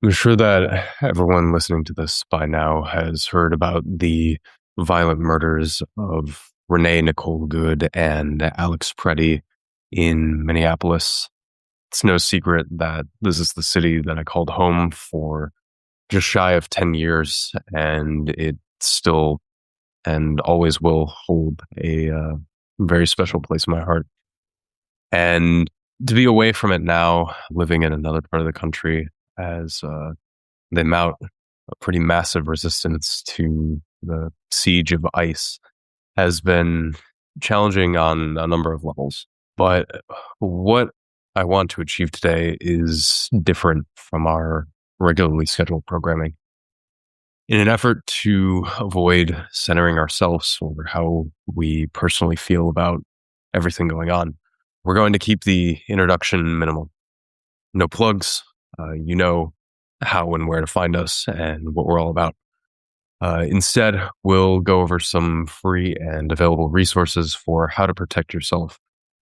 I'm sure that everyone listening to this by now has heard about the violent murders of Renee Nicole Good and Alex Preddy in Minneapolis. It's no secret that this is the city that I called home for just shy of 10 years, and it still and always will hold a very special place in my heart. And to be away from it now, living in another part of the country, as they mount a pretty massive resistance to the siege of ICE, has been challenging on a number of levels. But what I want to achieve today is different from our regularly scheduled programming. In an effort to avoid centering ourselves or how we personally feel about everything going on, we're going to keep the introduction minimal. No plugs. You know how and where to find us and what we're all about. Instead, we'll go over some free and available resources for how to protect yourself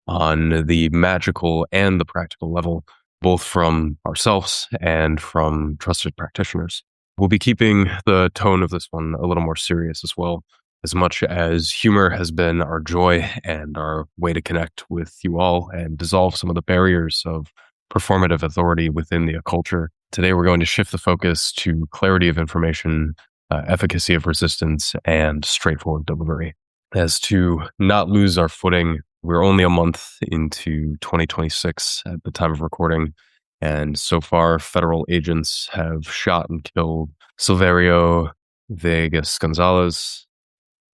on the magical and the practical level, both from ourselves and from trusted practitioners. We'll be keeping the tone of this one a little more serious as well, as much as humor has been our joy and our way to connect with you all and dissolve some of the barriers of performative authority within the culture. Today, we're going to shift the focus to clarity of information, efficacy of resistance, and straightforward delivery. As to not lose our footing, we're only a month into 2026 at the time of recording, and so far, federal agents have shot and killed Silverio Vegas Gonzalez,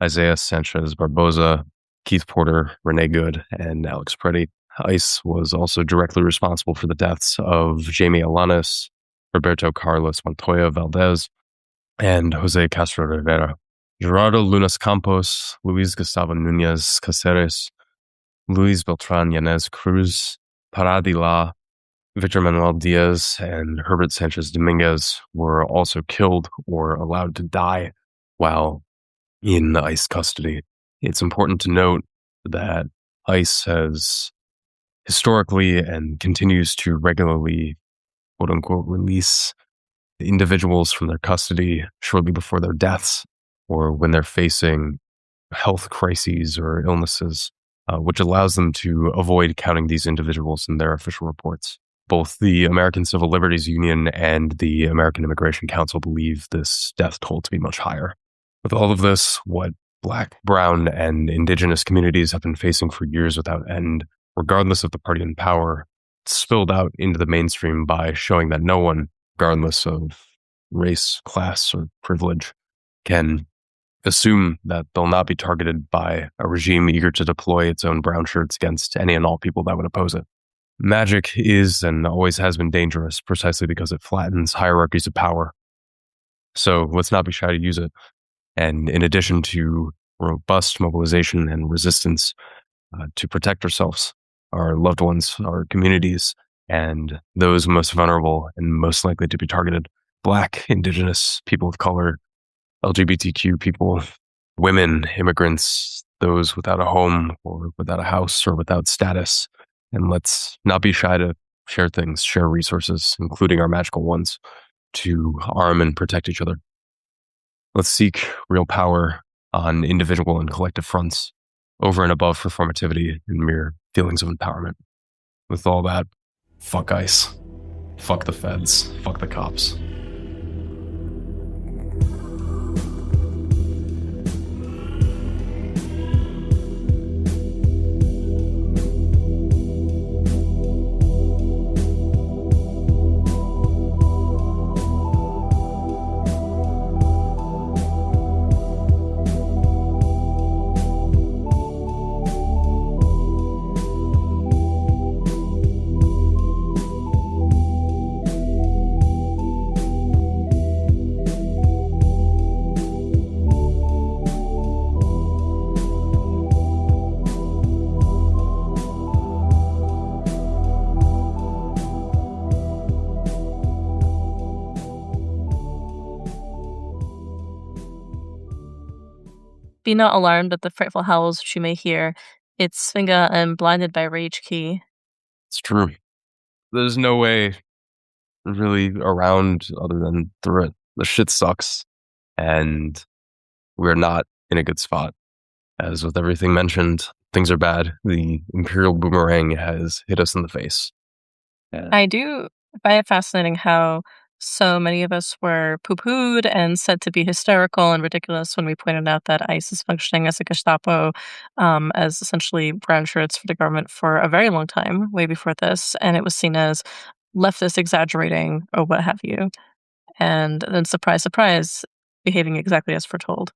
Isaiah Sanchez Barboza, Keith Porter, Renee Good, and Alex Preddy. ICE was also directly responsible for the deaths of Jamie Alanis, Roberto Carlos Montoya Valdez, and Jose Castro Rivera. Gerardo Lunas Campos, Luis Gustavo Nunez Caceres, Luis Beltran Yanez Cruz, Paradila, Victor Manuel Diaz, and Herbert Sanchez Dominguez were also killed or allowed to die while in ICE custody. It's important to note that ICE has historically and continues to regularly, quote unquote, release individuals from their custody shortly before their deaths or when they're facing health crises or illnesses, which allows them to avoid counting these individuals in their official reports. Both the American Civil Liberties Union and the American Immigration Council believe this death toll to be much higher. With all of this, what Black, Brown, and Indigenous communities have been facing for years without end, regardless of the party in power, spilled out into the mainstream by showing that no one, regardless of race, class, or privilege, can assume that they'll not be targeted by a regime eager to deploy its own brown shirts against any and all people that would oppose it. Magic is and always has been dangerous precisely because it flattens hierarchies of power. So let's not be shy to use it. And in addition to robust mobilization and resistance to protect ourselves, our loved ones, our communities, and those most vulnerable and most likely to be targeted, Black, Indigenous, people of color, LGBTQ people, women, immigrants, those without a home or without a house or without status. And let's not be shy to share things, share resources, including our magical ones, to arm and protect each other. Let's seek real power on individual and collective fronts over and above performativity and mere feelings of empowerment. With all that, fuck ICE, fuck the feds, fuck the cops. Be not alarmed at the frightful howls which you may hear. It's Sfinga and blinded by rage key. It's true. There's no way really around other than through it. The shit sucks, and we're not in a good spot. As with everything mentioned, things are bad. The Imperial Boomerang has hit us in the face. Yeah. I do find it fascinating how so many of us were poo-pooed and said to be hysterical and ridiculous when we pointed out that ICE is functioning as a Gestapo, as essentially brown shirts for the government for a very long time, way before this, and it was seen as leftist exaggerating or what have you. And then surprise, surprise, behaving exactly as foretold.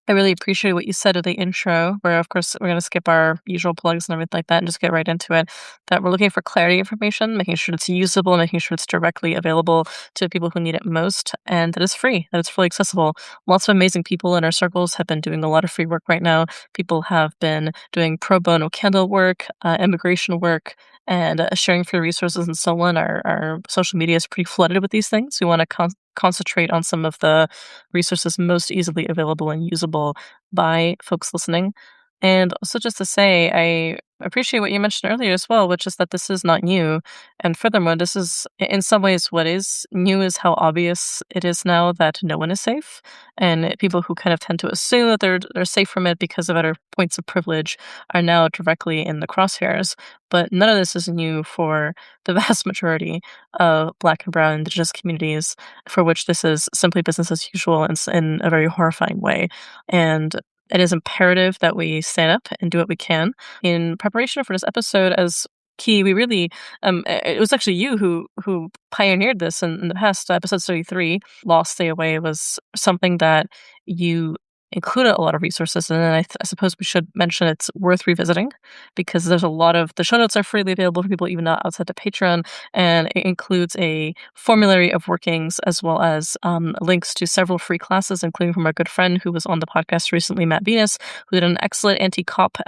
I really appreciate what you said at the intro, where of course we're going to skip our usual plugs and everything like that and just get right into it. That we're looking for clarity information, making sure it's usable, making sure it's directly available to people who need it most, and that it's free, that it's fully accessible. Lots of amazing people in our circles have been doing a lot of free work right now. People have been doing pro bono candle work, immigration work, and sharing free resources and so on. Our social media is pretty flooded with these things. We want to concentrate on some of the resources most easily available and usable by folks listening. And also, just to say, I appreciate what you mentioned earlier as well, which is that this is not new. And furthermore, this is, in some ways, what is new is how obvious it is now that no one is safe. And people who kind of tend to assume that they're safe from it because of other points of privilege are now directly in the crosshairs. But none of this is new for the vast majority of Black and Brown Indigenous communities, for which this is simply business as usual in a very horrifying way. And it is imperative that we stand up and do what we can. In preparation for this episode, as Key, we really it was actually you who pioneered this in the past. Episode 33, Lost Stay Away, was something that you included a lot of resources, and I suppose we should mention it's worth revisiting because there's a lot of the show notes are freely available for people even not outside the Patreon, and it includes a formulary of workings as well as links to several free classes, including from our good friend who was on the podcast recently, Matt Venus, who did an excellent anti-cop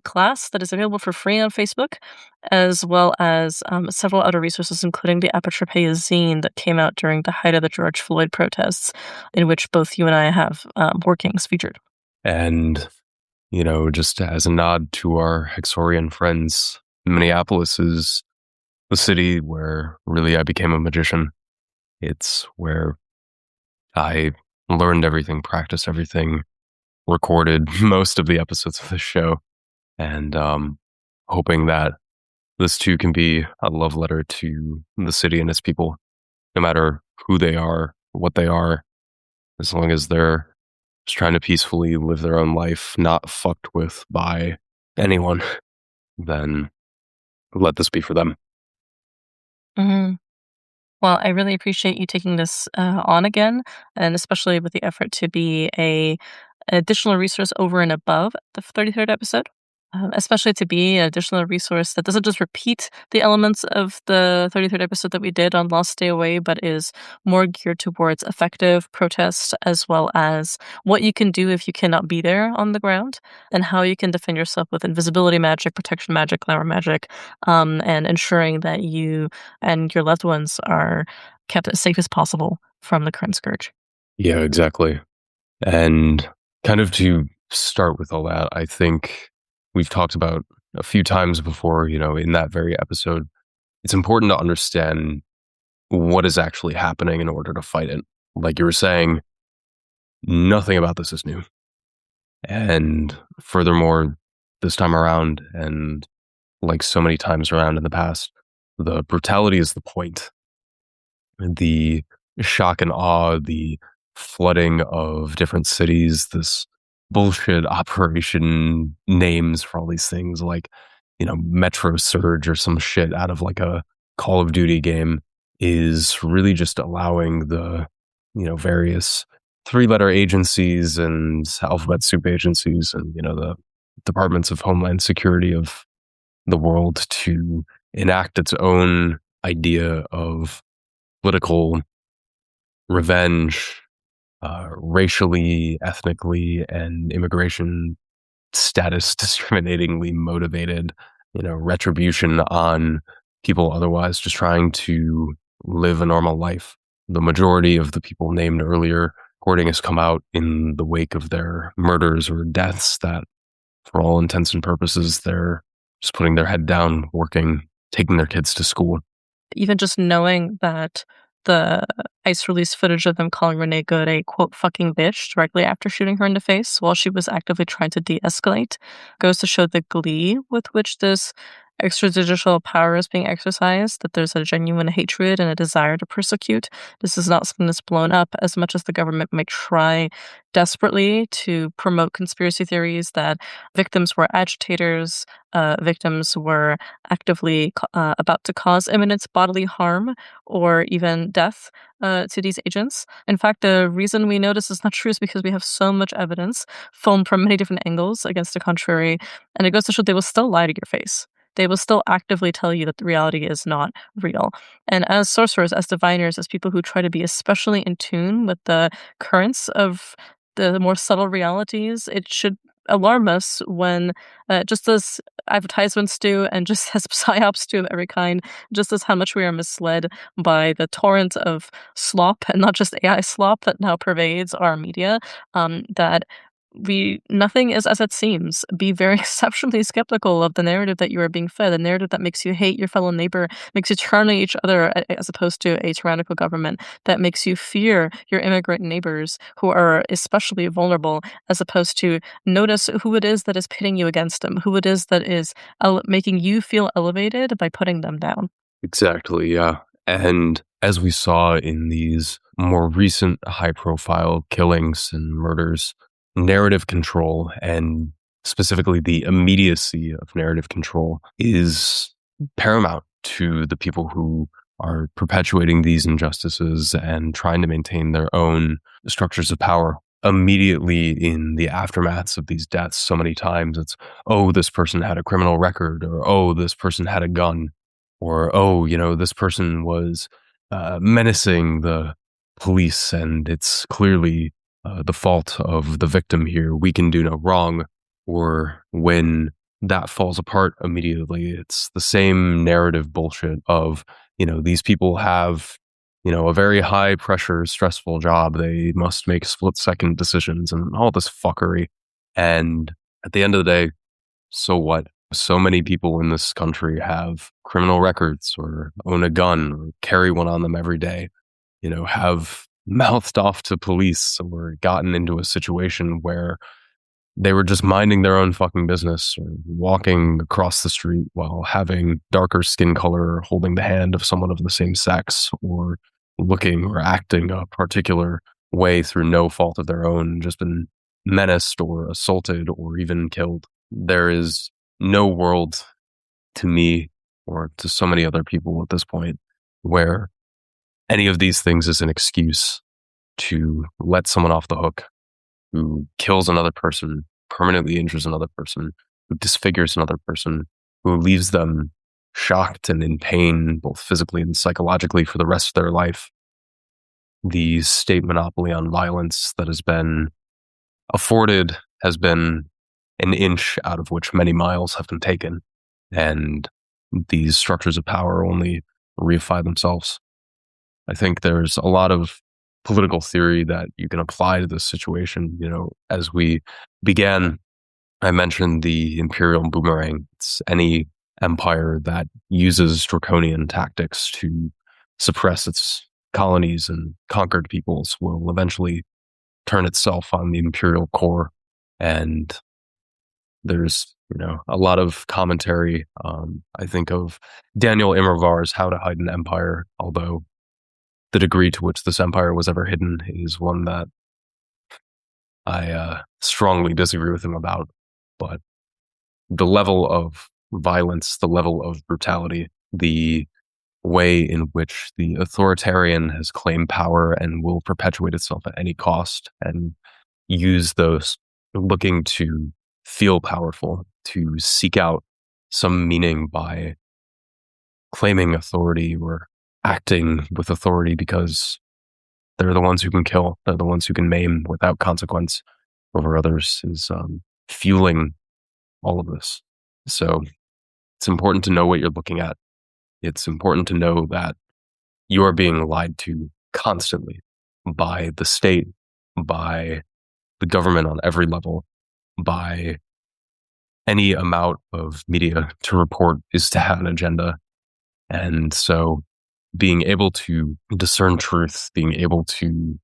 class that is available for free on Facebook, as well as several other resources, including the Aperture zine that came out during the height of the George Floyd protests, in which both you and I have workings featured. And, just as a nod to our Hexorian friends, Minneapolis is the city where really I became a magician. It's where I learned everything, practiced everything, recorded most of the episodes of the show, and hoping that this too can be a love letter to the city and its people, no matter who they are, what they are, as long as they're just trying to peacefully live their own life, not fucked with by anyone, then let this be for them. Mhm. Well, I really appreciate you taking this on again, and especially with the effort to be an additional resource over and above the 33rd episode. Especially to be an additional resource that doesn't just repeat the elements of the 33rd episode that we did on Lost Stay Away, but is more geared towards effective protest as well as what you can do if you cannot be there on the ground and how you can defend yourself with invisibility magic, protection magic, glamour magic, and ensuring that you and your loved ones are kept as safe as possible from the current scourge. Yeah, exactly. And kind of to start with all that, I think we've talked about a few times before, in that very episode, it's important to understand what is actually happening in order to fight it. Like you were saying, nothing about this is new. And furthermore, this time around, and like so many times around in the past, the brutality is the point. The shock and awe, the flooding of different cities, this bullshit operation names for all these things like, Metro Surge or some shit out of like a Call of Duty game is really just allowing the, various three-letter agencies and alphabet soup agencies and, the departments of Homeland Security of the world to enact its own idea of political revenge, racially, ethnically, and immigration status discriminatingly motivated, retribution on people otherwise just trying to live a normal life. The majority of the people named earlier, reporting has come out in the wake of their murders or deaths that, for all intents and purposes, they're just putting their head down, working, taking their kids to school. even just knowing that the ICE released footage of them calling Renee Good a quote fucking bitch directly after shooting her in the face while she was actively trying to de-escalate goes to show the glee with which this extrajudicial power is being exercised, that there's a genuine hatred and a desire to persecute. This is not something that's blown up as much as the government may try desperately to promote conspiracy theories that victims were agitators, victims were actively about to cause imminent bodily harm or even death to these agents. In fact, the reason we know this is not true is because we have so much evidence filmed from many different angles against the contrary, and it goes to show they will still lie to your face. They will still actively tell you that the reality is not real. And as sorcerers, as diviners, as people who try to be especially in tune with the currents of the more subtle realities, it should alarm us when, just as advertisements do, and just as psyops do of every kind, just as how much we are misled by the torrent of slop, and not just AI slop, that now pervades our media, that we nothing is as it seems. Be very exceptionally skeptical of the narrative that you are being fed, the narrative that makes you hate your fellow neighbor, makes you turn on each other as opposed to a tyrannical government, that makes you fear your immigrant neighbors who are especially vulnerable, as opposed to notice who it is that is pitting you against them, who it is that is making you feel elevated by putting them down. Exactly, yeah. And as we saw in these more recent high profile killings and murders, narrative control and specifically the immediacy of narrative control is paramount to the people who are perpetuating these injustices and trying to maintain their own structures of power. Immediately in the aftermaths of these deaths, so many times it's, oh, this person had a criminal record, or oh, this person had a gun, or oh, this person was menacing the police and it's clearly the fault of the victim here. We can do no wrong. Or when that falls apart immediately, it's the same narrative bullshit of, these people have, a very high pressure, stressful job. They must make split second decisions and all this fuckery. And at the end of the day, so what? So many people in this country have criminal records or own a gun or carry one on them every day, have mouthed off to police or gotten into a situation where they were just minding their own fucking business or walking across the street while having darker skin color or holding the hand of someone of the same sex or looking or acting a particular way through no fault of their own, just been menaced or assaulted or even killed. There is no world to me or to so many other people at this point where any of these things is an excuse to let someone off the hook who kills another person, permanently injures another person, who disfigures another person, who leaves them shocked and in pain, both physically and psychologically, for the rest of their life. The state monopoly on violence that has been afforded has been an inch out of which many miles have been taken. And these structures of power only reify themselves. I think there's a lot of political theory that you can apply to this situation. As we began, I mentioned the imperial boomerang. It's any empire that uses draconian tactics to suppress its colonies and conquered peoples will eventually turn itself on the imperial core. And there's, a lot of commentary. I think of Daniel Immerwahr's How to Hide an Empire, although the degree to which this empire was ever hidden is one that I strongly disagree with him about. But the level of violence, the level of brutality, the way in which the authoritarian has claimed power and will perpetuate itself at any cost and use those looking to feel powerful, to seek out some meaning by claiming authority or acting with authority because they're the ones who can kill, they're the ones who can maim without consequence over others, is fueling all of this. So it's important to know what you're looking at. It's important to know that you are being lied to constantly by the state, by the government on every level, by any amount of media to report is to have an agenda. And so being able to discern truth, being able to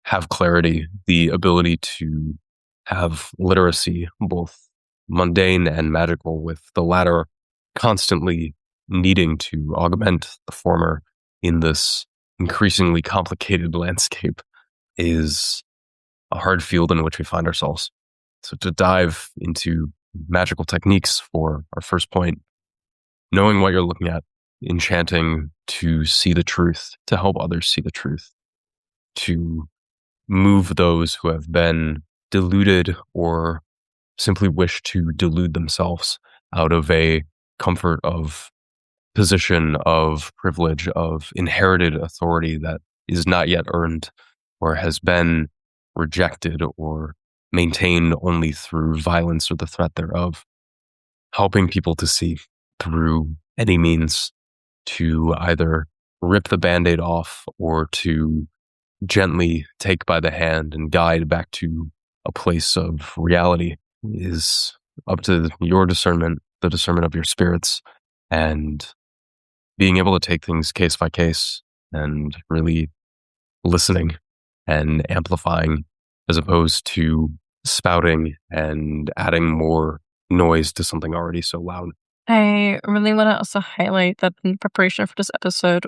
have clarity, the ability to have literacy, both mundane and magical, with the latter constantly needing to augment the former in this increasingly complicated landscape is a hard field in which we find ourselves. So to dive into magical techniques for our first point, knowing what you're looking at, enchanting to see the truth, to help others see the truth, to move those who have been deluded or simply wish to delude themselves out of a comfort of position, of privilege, of inherited authority that is not yet earned or has been rejected or maintained only through violence or the threat thereof. Helping people to see through any means to either rip the band aid off or to gently take by the hand and guide back to a place of reality is up to your discernment, the discernment of your spirits, and being able to take things case by case and really listening and amplifying as opposed to spouting and adding more noise to something already so loud. I really want to also highlight that in preparation for this episode,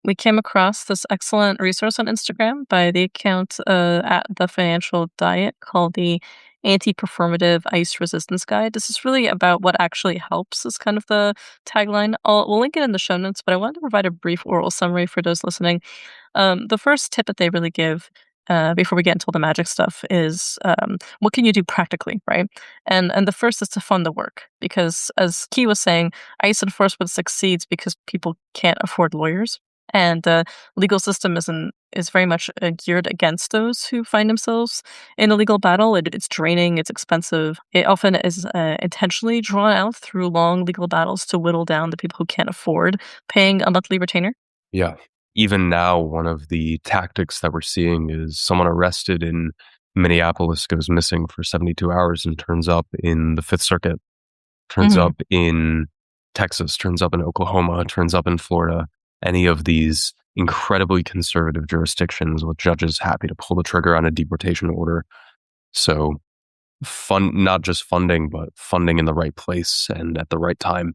we came across this excellent resource on Instagram by the account at the Financial Diet called the Anti-Performative Ice Resistance Guide. This is really about what actually helps, is kind of the tagline. We'll link it in the show notes, but I wanted to provide a brief oral summary for those listening. The first tip that they really give before we get into all the magic stuff is what can you do practically, right? And the first is to fund the work because, as Key was saying, ICE enforcement succeeds because people can't afford lawyers, and the legal system is very much geared against those who find themselves in a legal battle. It's draining, it's expensive. It often is intentionally drawn out through long legal battles to whittle down the people who can't afford paying a monthly retainer. Yeah. Even now, one of the tactics that we're seeing is someone arrested in Minneapolis goes missing for 72 hours and turns up in the Fifth Circuit, turns Mhm. up in Texas, turns up in Oklahoma, turns up in Florida, any of these incredibly conservative jurisdictions with judges happy to pull the trigger on a deportation order. So, not just funding, but funding in the right place and at the right time.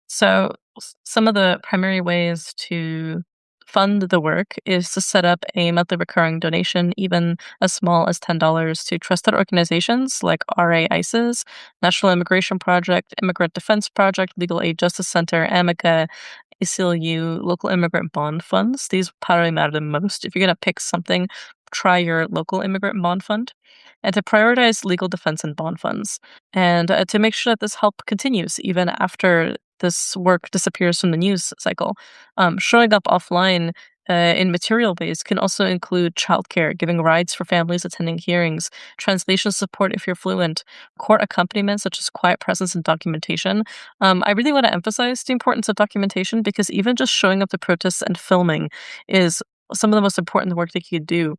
So, some of the primary ways to fund the work is to set up a monthly recurring donation, even as small as $10, to trusted organizations like RA ICES, National Immigration Project, Immigrant Defense Project, Legal Aid Justice Center, AMICA, ACLU, local immigrant bond funds. These probably matter the most. If you're going to pick something, try your local immigrant bond fund. And to prioritize legal defense and bond funds. And to make sure that this help continues even after this work disappears from the news cycle. Showing up offline in material ways can also include childcare, giving rides for families attending hearings, translation support if you're fluent, court accompaniment such as quiet presence and documentation. I really want to emphasize the importance of documentation because even just showing up to protests and filming is some of the most important work that you could do.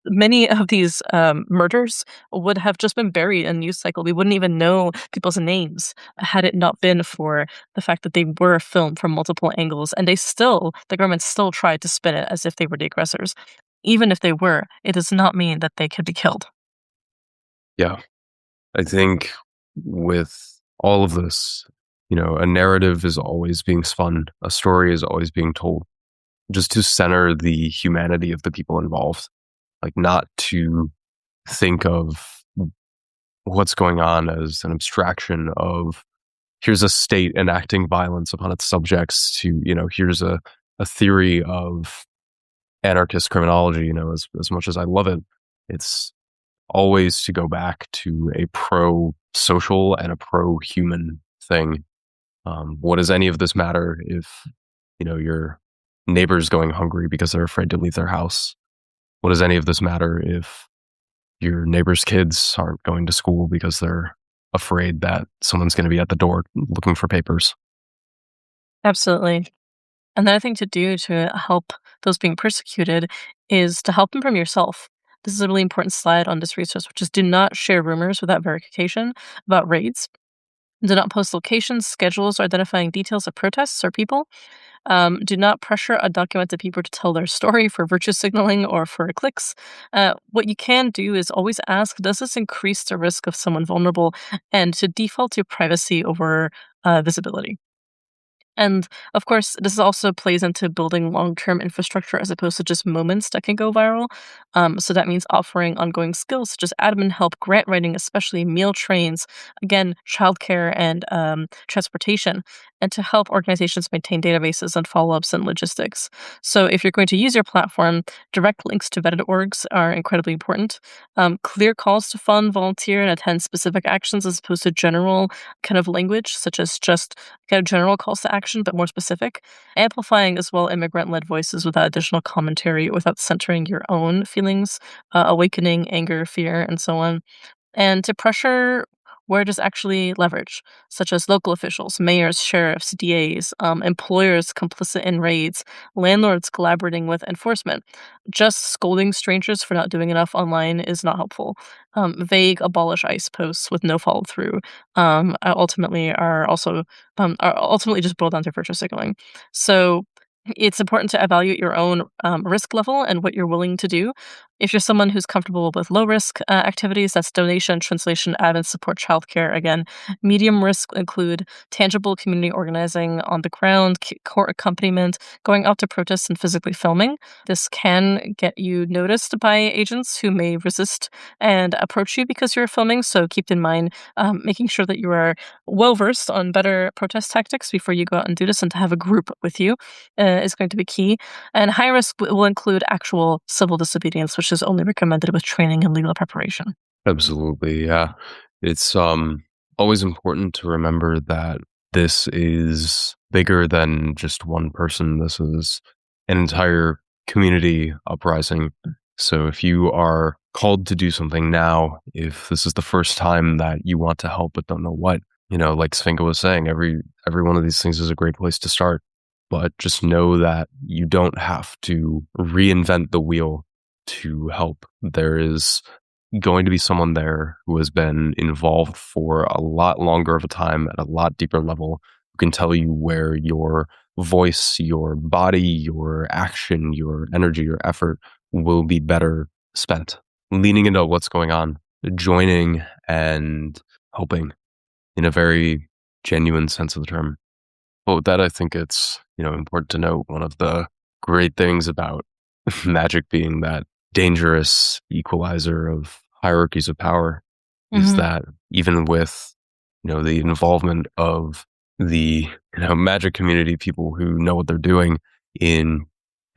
Many of these murders would have just been buried in the news cycle. We wouldn't even know people's names had it not been for the fact that they were filmed from multiple angles, and the government still tried to spin it as if they were the aggressors. Even if they were, it does not mean that they could be killed. Yeah. I think with all of this, a narrative is always being spun, a story is always being told, just to center the humanity of the people involved, like not to think of what's going on as an abstraction of here's a state enacting violence upon its subjects to, here's a theory of anarchist criminology, as much as I love it, it's always to go back to a pro social and a pro human thing. What does any of this matter if, your neighbor's going hungry because they're afraid to leave their house? What does any of this matter if your neighbor's kids aren't going to school because they're afraid that someone's going to be at the door looking for papers? Absolutely. Another thing to do to help those being persecuted is to help them from yourself. This is a really important slide on this resource, which is do not share rumors without verification about raids. Do not post locations, schedules, or identifying details of protests or people. Do not pressure undocumented people to tell their story for virtue signaling or for clicks. What you can do is always ask, does this increase the risk of someone vulnerable? And to default to privacy over visibility. And of course, this also plays into building long-term infrastructure as opposed to just moments that can go viral. So that means offering ongoing skills such as admin help, grant writing, especially meal trains, again, childcare and transportation, and to help organizations maintain databases and follow-ups and logistics. So if you're going to use your platform, direct links to vetted orgs are incredibly important. Clear calls to fund, volunteer, and attend specific actions as opposed to general kind of language, such as just kind of general calls to action, but more specific. Amplifying as well immigrant led voices without additional commentary, without centering your own feelings, awakening anger, fear, and so on, and to pressure where it is actually leverage, such as local officials, mayors, sheriffs, DAs, employers complicit in raids, landlords collaborating with enforcement. Just scolding strangers for not doing enough online is not helpful. Vague abolish ICE posts with no follow through are ultimately just boiled down to virtue signaling. So it's important to evaluate your own risk level and what you're willing to do. If you're someone who's comfortable with low risk activities, that's donation, translation, admin support, childcare. Again, medium risk include tangible community organizing on the ground, court accompaniment, going out to protests, and physically filming. This can get you noticed by agents who may resist and approach you because you're filming. So keep in mind making sure that you are well versed on better protest tactics before you go out and do this, and to have a group with you is going to be key. And high risk will include actual civil disobedience, which is only recommended with training and legal preparation. Absolutely, yeah. It's always important to remember that this is bigger than just one person. This is an entire community uprising. So if you are called to do something now, if this is the first time that you want to help but don't know what, like Sfinga was saying, every one of these things is a great place to start. But just know that you don't have to reinvent the wheel to help. There is going to be someone there who has been involved for a lot longer of a time at a lot deeper level, who can tell you where your voice, your body, your action, your energy, your effort will be better spent. Leaning into what's going on, joining and helping in a very genuine sense of the term. Well, with that, I think it's, important to note one of the great things about magic being that dangerous equalizer of hierarchies of power is Hmm. that even with, the involvement of the, magic community, people who know what they're doing in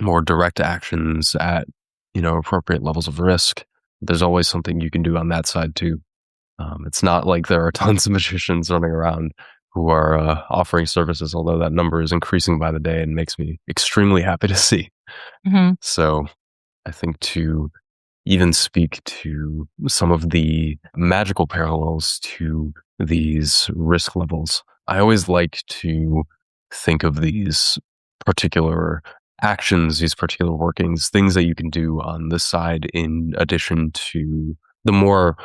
more direct actions at, appropriate levels of risk, there's always something you can do on that side too. It's not like there are tons of magicians running around who are offering services, although that number is increasing by the day and makes me extremely happy to see. Hmm. So I think to even speak to some of the magical parallels to these risk levels, I always like to think of these particular actions, these particular workings, things that you can do on this side in addition to the more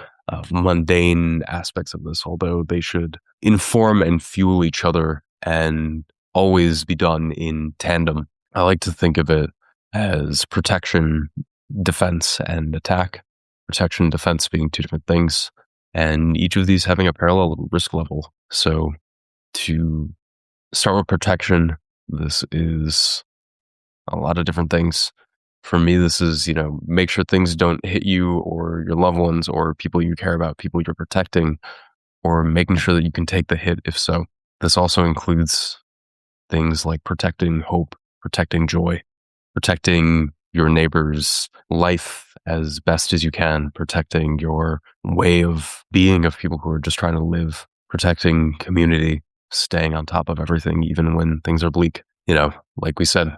mundane aspects of this, although they should inform and fuel each other and always be done in tandem. I like to think of it as protection, defense, and attack. Protection, defense being two different things, and each of these having a parallel risk level. So to start with protection, this is a lot of different things. For me, this is, make sure things don't hit you or your loved ones or people you care about, people you're protecting, or making sure that you can take the hit if so. This also includes things like protecting hope, protecting joy, protecting your neighbor's life as best as you can, protecting your way of being of people who are just trying to live, protecting community, staying on top of everything, even when things are bleak. Like we said,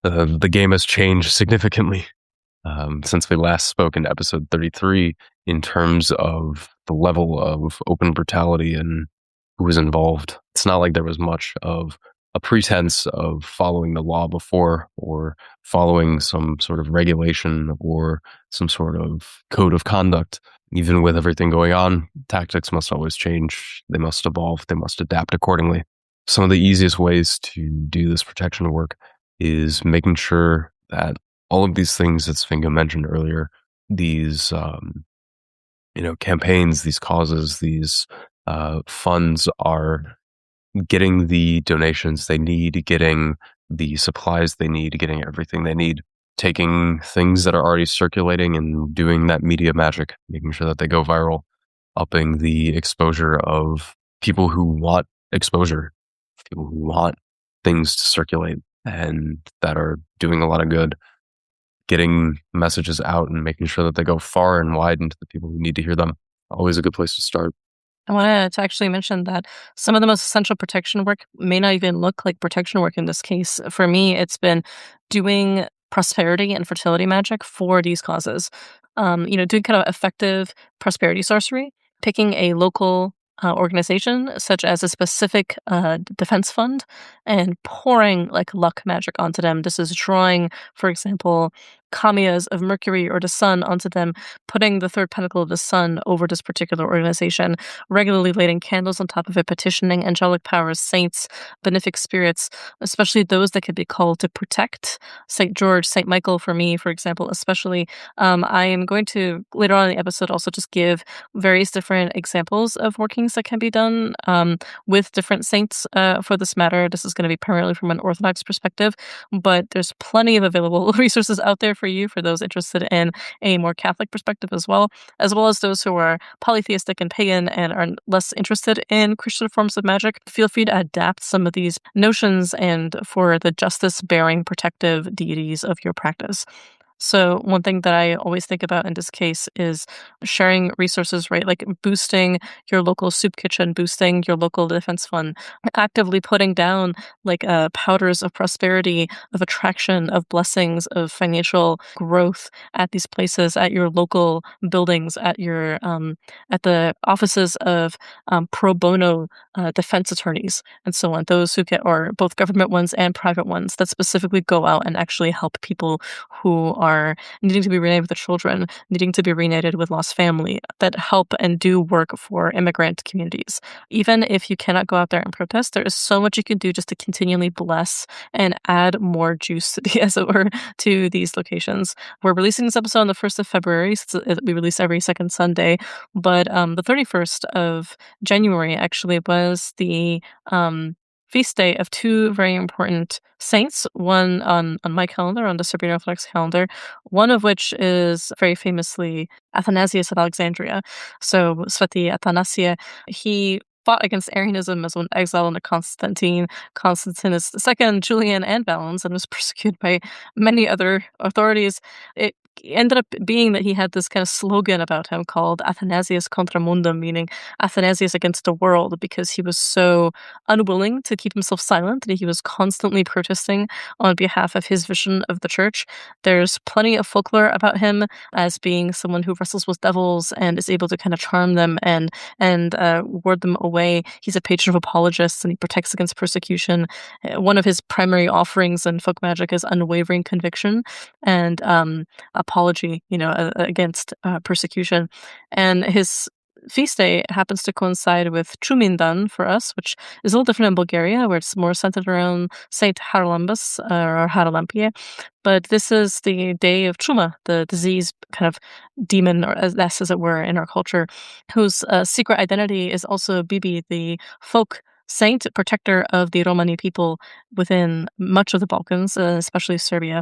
the game has changed significantly since we last spoke in episode 33 in terms of the level of open brutality and who was involved. It's not like there was much of a pretense of following the law before or following some sort of regulation or some sort of code of conduct. Even with everything going on, tactics must always change. They must evolve. They must adapt accordingly. Some of the easiest ways to do this protection work is making sure that all of these things that Sfinga mentioned earlier, these campaigns, these causes, these funds are getting the donations they need, getting the supplies they need, getting everything they need, taking things that are already circulating and doing that media magic, making sure that they go viral, upping the exposure of people who want exposure, people who want things to circulate and that are doing a lot of good, getting messages out and making sure that they go far and wide into the people who need to hear them. Always a good place to start. I wanted to actually mention that some of the most essential protection work may not even look like protection work in this case. For me, it's been doing prosperity and fertility magic for these causes. Doing kind of effective prosperity sorcery, picking a local organization, such as a specific defense fund, and pouring like luck magic onto them. This is drawing, for example, kamiyas of Mercury or the sun onto them, putting the third pentacle of the sun over this particular organization, regularly lighting candles on top of it, petitioning angelic powers, saints, benefic spirits, especially those that could be called to protect. St. George, St. Michael, for me, for example, especially. I am going to, later on in the episode, also just give various different examples of workings that can be done with different saints for this matter. This is going to be primarily from an Orthodox perspective, but there's plenty of available resources out there for you, for those interested in a more Catholic perspective as well as those who are polytheistic and pagan and are less interested in Christian forms of magic. Feel free to adapt some of these notions and for the justice bearing protective deities of your practice. So one thing that I always think about in this case is sharing resources, right? Like boosting your local soup kitchen, boosting your local defense fund, actively putting down like powders of prosperity, of attraction, of blessings, of financial growth at these places, at your local buildings, at your at the offices of pro bono defense attorneys and so on. Those who get, or both government ones and private ones, that specifically go out and actually help people who are needing to be reunited with their children, needing to be reunited with lost family, that help and do work for immigrant communities. Even if you cannot go out there and protest, there is so much you can do just to continually bless and add more juice, as it were, to these locations. We're releasing this episode on the 1st of February, so we release every second Sunday, but the 31st of January actually was the feast day of two very important saints, one on my calendar, on the Serbian Orthodox calendar, one of which is very famously Athanasius of Alexandria. So Sveti Athanasia, he fought against Arianism as an exile under Constantine, Constantinus II, Julian, and Valens, and was persecuted by many other authorities. It ended up being that he had this kind of slogan about him called Athanasius contra mundum, meaning Athanasius against the world, because he was so unwilling to keep himself silent and he was constantly protesting on behalf of his vision of the church. There's plenty of folklore about him as being someone who wrestles with devils and is able to kind of charm them and ward them away. He's a patron of apologists and he protects against persecution. One of his primary offerings in folk magic is unwavering conviction and apology, against persecution. And his feast day happens to coincide with Chumindan for us, which is a little different in Bulgaria, where it's more centered around Saint Haralambos or Haralampia. But this is the day of Chuma, the disease kind of demon, or as it were, in our culture, whose secret identity is also Bibi, the folk saint protector of the Romani people within much of the Balkans, especially Serbia.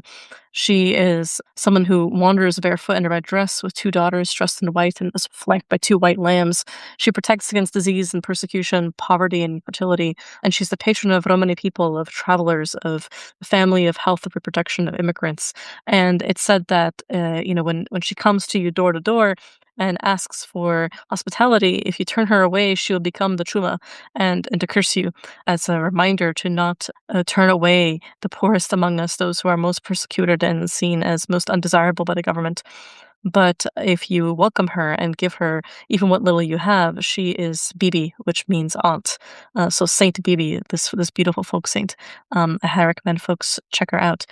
She is someone who wanders barefoot in a red dress with two daughters dressed in white and is flanked by two white lambs. She protects against disease and persecution, poverty and fertility, and she's the patron of Romani people, of travelers, of family, of health, of reproduction, of immigrants. And it's said that, when she comes to you door to door and asks for hospitality, if you turn her away, she will become the Chuma and to curse you, as a reminder to not turn away the poorest among us, those who are most persecuted and seen as most undesirable by the government. But if you welcome her and give her even what little you have, she is Bibi, which means aunt. So Saint Bibi, this beautiful folk saint. I highly recommend folks check her out.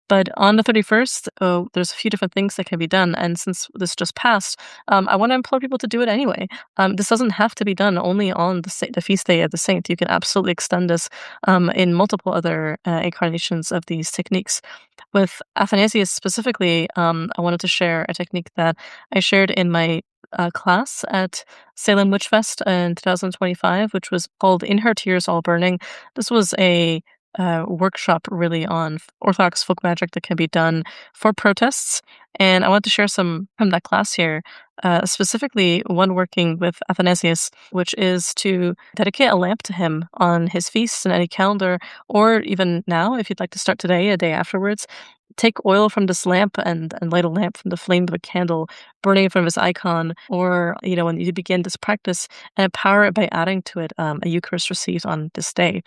But on the 31st, there's a few different things that can be done. And since this just passed, I want to implore people to do it anyway. This doesn't have to be done only on the feast day of the saint. You can absolutely extend this in multiple other incarnations of these techniques. With Athanasius specifically, I wanted to share a technique that I shared in my class at Salem Witch Fest in 2025, which was called In Her Tears All Burning. This was a workshop really on Orthodox folk magic that can be done for protests. And I want to share some from that class here, specifically one working with Athanasius, which is to dedicate a lamp to him on his feasts and any calendar, or even now, if you'd like to start today, a day afterwards. Take oil from this lamp and light a lamp from the flame of a candle, burning it from his icon, or when you begin this practice, and empower it by adding to it a Eucharist received on this day.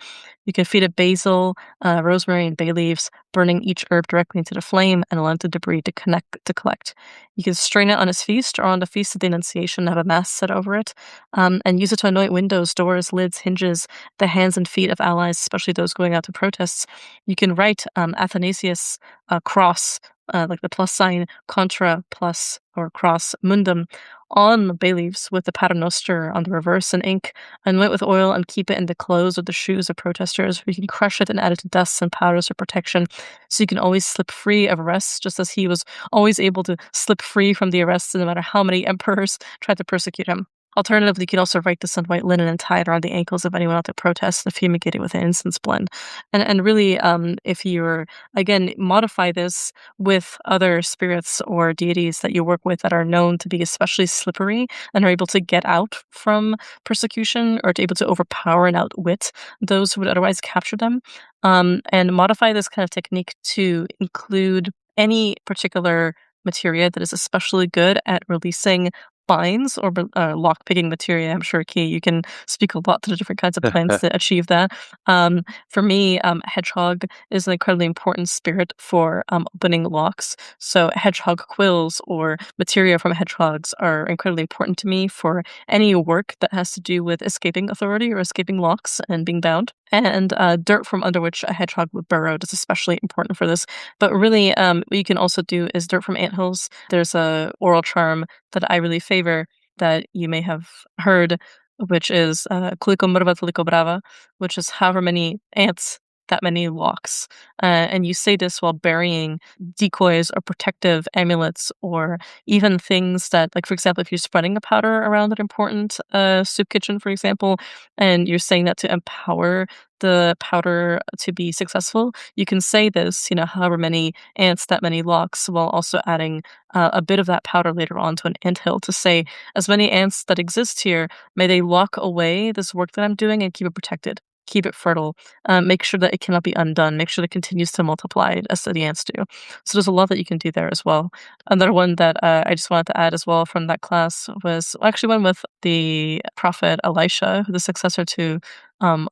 You can feed it basil, rosemary, and bay leaves, burning each herb directly into the flame and allow the debris to collect. You can strain it on his feast or on the feast of the Annunciation, have a mass set over it, and use it to anoint windows, doors, lids, hinges, the hands and feet of allies, especially those going out to protests. You can write Athanasius cross, like the plus sign, contra plus or cross mundum, on the bay leaves with the paternoster on the reverse in ink, anoint with oil and keep it in the clothes or the shoes of protesters, where you can crush it and add it to dusts and powders for protection, so you can always slip free of arrests, just as he was always able to slip free from the arrests no matter how many emperors tried to persecute him. Alternatively, you could also write this on white linen and tie it around the ankles of anyone out to protest and fumigate it with an incense blend. And really, if you're, again, modify this with other spirits or deities that you work with that are known to be especially slippery and are able to get out from persecution or to able to overpower and outwit those who would otherwise capture them. And modify this kind of technique to include any particular materia that is especially good at releasing binds or lock-picking materia. I'm sure, Key, you can speak a lot to the different kinds of plants that achieve that. For me, hedgehog is an incredibly important spirit for opening locks. So hedgehog quills or materia from hedgehogs are incredibly important to me for any work that has to do with escaping authority or escaping locks and being bound. And dirt from under which a hedgehog would burrow is especially important for this. But really, what you can also do is dirt from anthills. There's a oral charm that I really favor that you may have heard, which is Kuliko Murva Tuliko Brava, which is however many ants, that many locks. And you say this while burying decoys or protective amulets or even things that, like, for example, if you're spreading a powder around an important soup kitchen, for example, and you're saying that to empower the powder to be successful, you can say this, however many ants, that many locks, while also adding a bit of that powder later on to an anthill to say, as many ants that exist here, may they lock away this work that I'm doing and keep it protected. Keep it fertile. Make sure that it cannot be undone. Make sure that it continues to multiply as the ants do. So there's a lot that you can do there as well. Another one that I just wanted to add as well from that class was actually one with the prophet Elisha, the successor to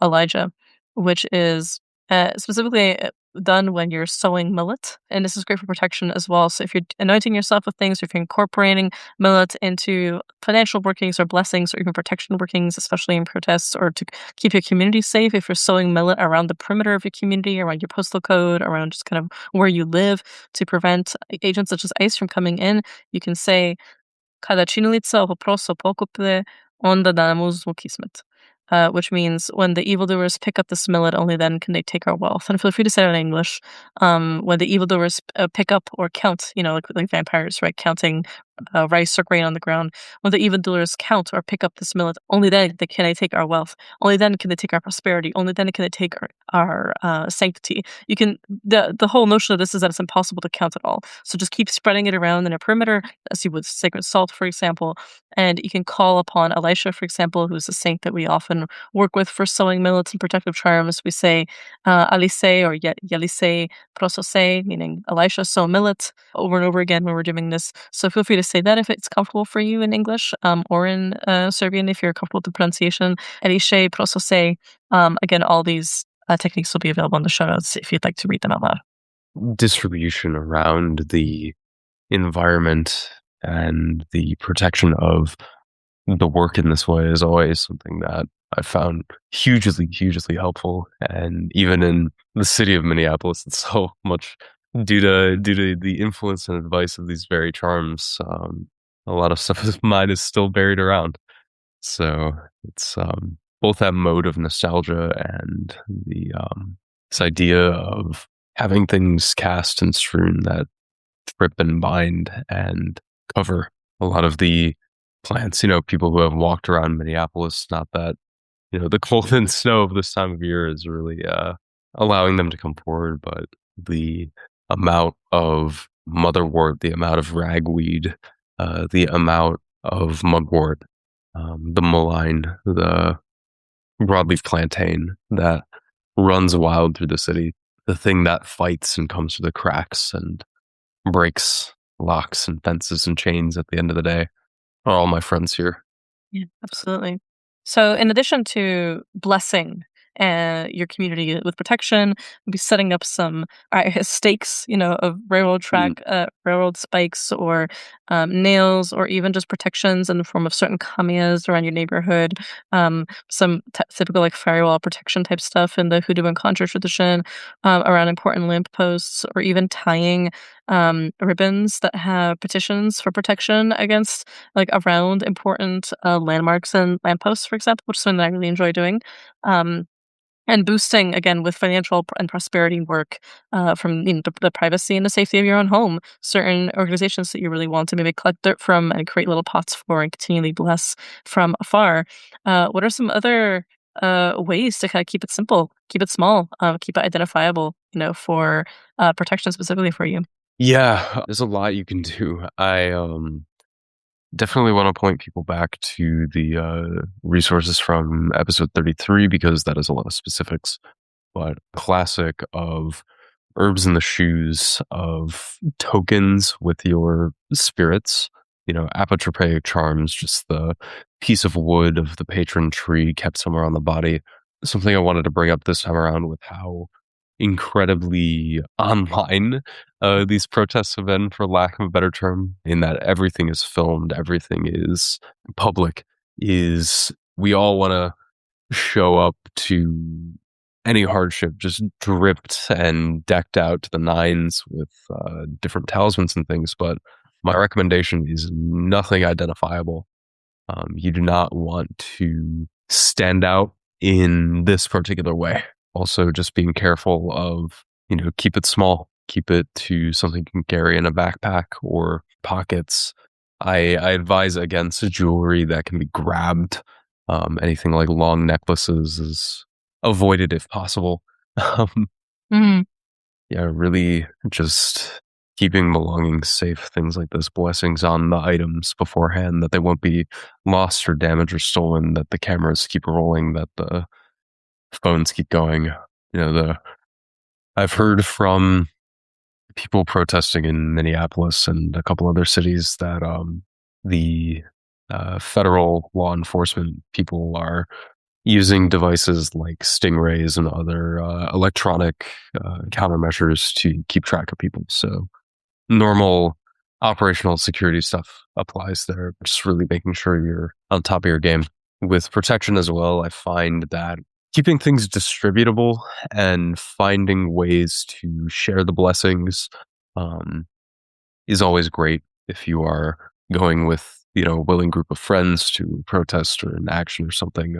Elijah, which is specifically done when you're sowing millet. And this is great for protection as well. So if you're anointing yourself with things, or if you're incorporating millet into financial workings or blessings or even protection workings, especially in protests, or to keep your community safe, if you're sowing millet around the perimeter of your community, around your postal code, around just kind of where you live to prevent agents such as ICE from coming in, you can say, Kada činjenica ho prosto pokupe, onda da nam uzmu kismet. Which means when the evildoers pick up this millet, only then can they take our wealth. And feel free to say it in English. When the evildoers pick up or count, like vampires, right, counting rice or grain on the ground. When the evildoers count or pick up this millet, only then can they take our wealth. Only then can they take our prosperity. Only then can they take our sanctity. The whole notion of this is that it's impossible to count it all. So just keep spreading it around in a perimeter, as you would sacred salt, for example. And you can call upon Elisha, for example, who's a saint that we often work with for sowing millets and protective charms. We say Alice or Yelise prosose, meaning Elisha, sow millet, over and over again when we're doing this. So feel free to say that if it's comfortable for you in English, or in Serbian if you're comfortable with the pronunciation. Elishe prosose. Again, all these techniques will be available in the show notes if you'd like to read them out loud. Distribution around the environment and the protection of the work in this way is always something that I found hugely, hugely helpful. And even in the city of Minneapolis, it's so much due to the influence and advice of these very charms, a lot of stuff of mine is still buried around. So it's both that mode of nostalgia and the this idea of having things cast and strewn that strip and bind and cover a lot of the plants. People who have walked around Minneapolis, not that, the cold and snow of this time of year is really allowing them to come forward, but the amount of motherwort, the amount of ragweed, the amount of mugwort, the mullein, the broadleaf plantain that runs wild through the city, the thing that fights and comes through the cracks and breaks locks and fences and chains at the end of the day are all my friends here. Yeah, absolutely. So, in addition to blessing your community with protection, we'll be setting up some stakes, of railroad Mm. track, railroad spikes, or nails, or even just protections in the form of certain kamias around your neighborhood. Some typical like firewall protection type stuff in the hoodoo and conjure tradition, around important lampposts, or even tying ribbons that have petitions for protection against like around important landmarks and lampposts, for example, which is something that I really enjoy doing. Um, and boosting again with financial and prosperity work from the privacy and the safety of your own home. Certain organizations that you really want to maybe collect dirt from and create little pots for and continually bless from afar. What are some other ways to kind of keep it simple, keep it small, keep it identifiable? For protection specifically for you. Yeah, there's a lot you can do. I definitely want to point people back to the resources from episode 33 because that is a lot of specifics. But classic of herbs in the shoes, of tokens with your spirits, apotropaic charms, just the piece of wood of the patron tree kept somewhere on the body. Something I wanted to bring up this time around with how incredibly online these protests have been, for lack of a better term, in that everything is filmed, everything is public, is we all want to show up to any hardship just dripped and decked out to the nines with different talismans and things. But my recommendation is nothing identifiable. You do not want to stand out in this particular way. Also, just being careful of, keep it small, keep it to something you can carry in a backpack or pockets. I advise against jewelry that can be grabbed. Anything like long necklaces is avoided if possible. Um, Mhm. yeah, really just keeping belongings safe, things like this, blessings on the items beforehand that they won't be lost or damaged or stolen, that the cameras keep rolling, that the phones keep going. I've heard from people protesting in Minneapolis and a couple other cities that the federal law enforcement people are using devices like stingrays and other electronic countermeasures to keep track of people. So normal operational security stuff applies there. Just really making sure you're on top of your game. With protection as well, I find that keeping things distributable and finding ways to share the blessings um, is always great if you are going with a willing group of friends to protest or an action or something.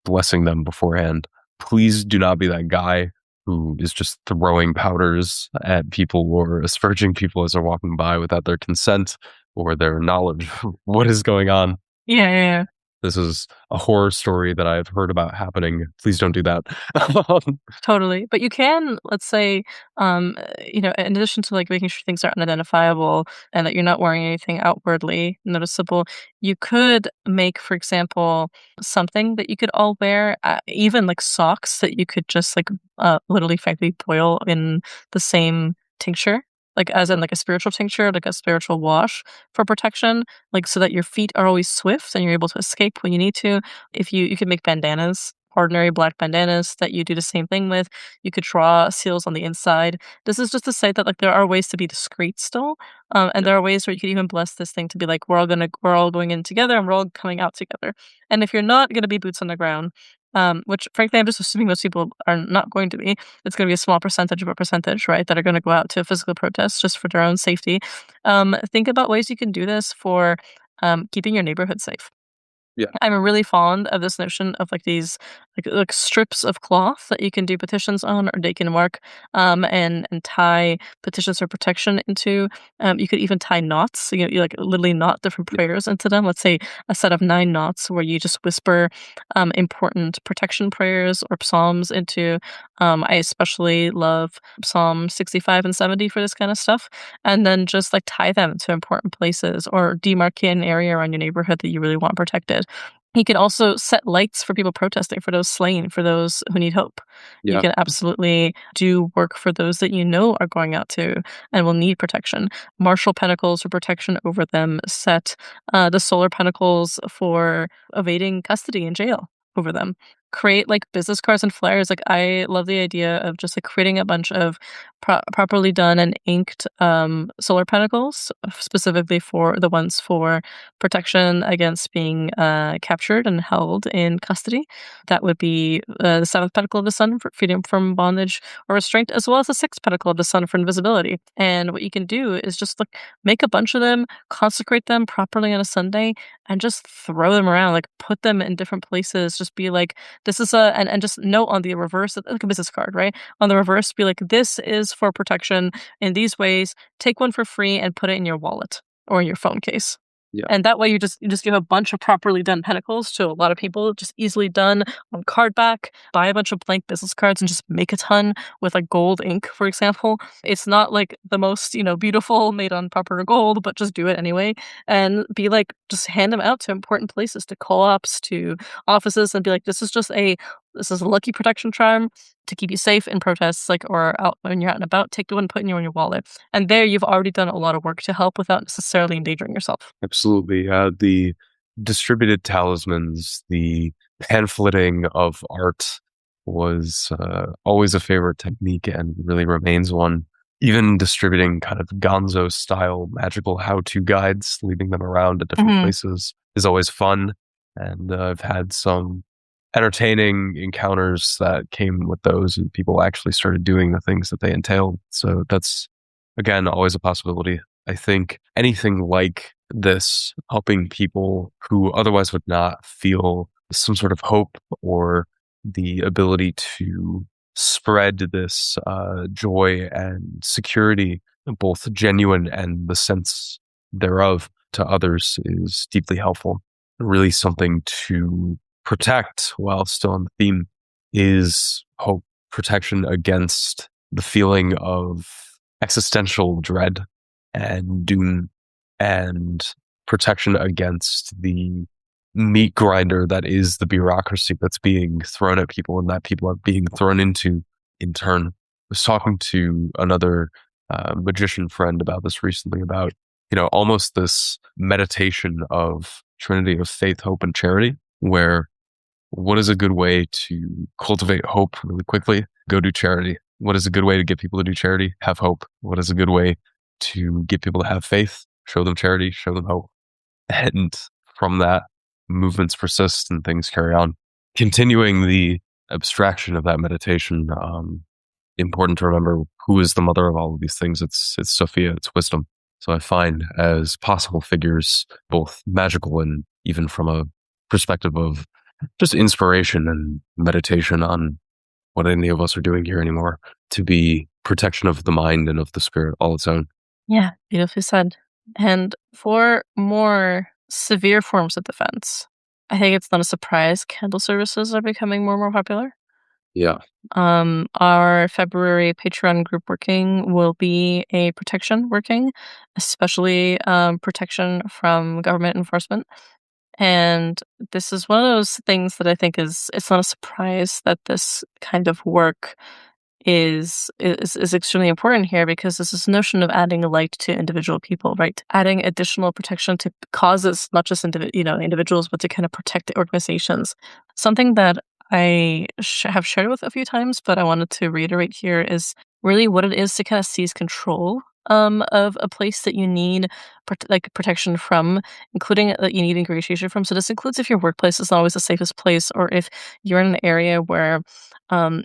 Blessing them beforehand. Please do not be that guy who is just throwing powders at people or asperging people as they're walking by without their consent or their knowledge of what is going on. Yeah, yeah, yeah. This is a horror story that I've heard about happening. Please don't do that. Totally. But you can, let's say, in addition to like making sure things are unidentifiable and that you're not wearing anything outwardly noticeable, you could make, for example, something that you could all wear, even like socks that you could just like literally frankly boil in the same tincture. Like as in like a spiritual tincture, like a spiritual wash for protection, like so that your feet are always swift and you're able to escape when you need to. If you could make bandanas, ordinary black bandanas that you do the same thing with. You could draw seals on the inside. This is just to say that like there are ways to be discreet still, and there are ways where you could even bless this thing to be like we're all going in together and we're all coming out together. And if you're not gonna be boots on the ground, which frankly, I'm just assuming most people are not going to be. It's going to be a small percentage of a percentage, right, that are going to go out to physical protests just for their own safety. Think about ways you can do this for keeping your neighborhood safe. Yeah. I'm really fond of this notion of like these like strips of cloth that you can do petitions on, or they can mark and tie petitions for protection into. You could even tie knots. So you like literally knot different Yeah. prayers into them. Let's say a set of 9 knots where you just whisper important protection prayers or psalms into. I especially love Psalm 65 and 70 for this kind of stuff, and then just like tie them to important places or demarcate an area around your neighborhood that you really want protected. He can also set lights for people protesting, for those slain, for those who need hope. You Yeah. can absolutely do work for those that you know are going out to and will need protection. Martial pentacles for protection over them. Set the solar pentacles for evading custody in jail over them. Create like business cards and flyers. Like I love the idea of just like creating a bunch of properly done and inked solar pentacles, specifically for the ones for protection against being captured and held in custody. That would be the seventh pentacle of the sun for freedom from bondage or restraint, as well as the sixth pentacle of the sun for invisibility. And what you can do is just like make a bunch of them, consecrate them properly on a Sunday, and just throw them around. Like put them in different places. Just be like, this is and just note on the reverse, like a business card, right? On the reverse, be like, this is for protection in these ways. Take one for free and put it in your wallet or in your phone case. Yeah. And that way you just give a bunch of properly done pentacles to a lot of people, just easily done on card back. Buy a bunch of blank business cards and just make a ton with like gold ink, for example. It's not like the most, beautiful made on proper gold, but just do it anyway. And be like, just hand them out to important places, to co-ops, to offices, and be like, this is a lucky protection charm to keep you safe in protests, like, or out when you're out and about. Take the one, put in your wallet. And there you've already done a lot of work to help without necessarily endangering yourself. Absolutely. The distributed talismans, the pamphleting of art was always a favorite technique and really remains one. Even distributing kind of gonzo style magical how to guides, leaving them around at different Mhm. places is always fun. And I've had some entertaining encounters that came with those, and people actually started doing the things that they entailed. So that's, again, always a possibility. I think anything like this, helping people who otherwise would not feel some sort of hope or the ability to spread this joy and security, both genuine and the sense thereof, to others, is deeply helpful. Really something to protect while still on the theme is hope, protection against the feeling of existential dread and doom, and protection against the meat grinder that is the bureaucracy that's being thrown at people and that people are being thrown into in turn. I was talking to another magician friend about this recently, about, almost this meditation of Trinity of faith, hope, and charity, where what is a good way to cultivate hope really quickly? Go do charity. What is a good way to get people to do charity? Have hope. What is a good way to get people to have faith? Show them charity, show them hope. And from that, movements persist and things carry on. Continuing the abstraction of that meditation, important to remember who is the mother of all of these things. It's Sophia, it's wisdom. So I find as possible figures, both magical and even from a perspective of just inspiration and meditation on what any of us are doing here anymore, to be protection of the mind and of the spirit all its own. Yeah, beautifully said. And for more severe forms of defense, I think it's not a surprise candle services are becoming more and more popular. Yeah. Our February Patreon group working will be a protection working, especially protection from government enforcement. And this is one of those things that I think it's not a surprise that this kind of work is extremely important here, because this is notion of adding light to individual people, right? Adding additional protection to causes, not just individuals, but to kind of protect organizations. Something that I have shared with a few times, but I wanted to reiterate here is really what it is to kind of seize control of a place that you need protection from, including that you need ingratiation from. So this includes if your workplace is not always the safest place, or if you're in an area where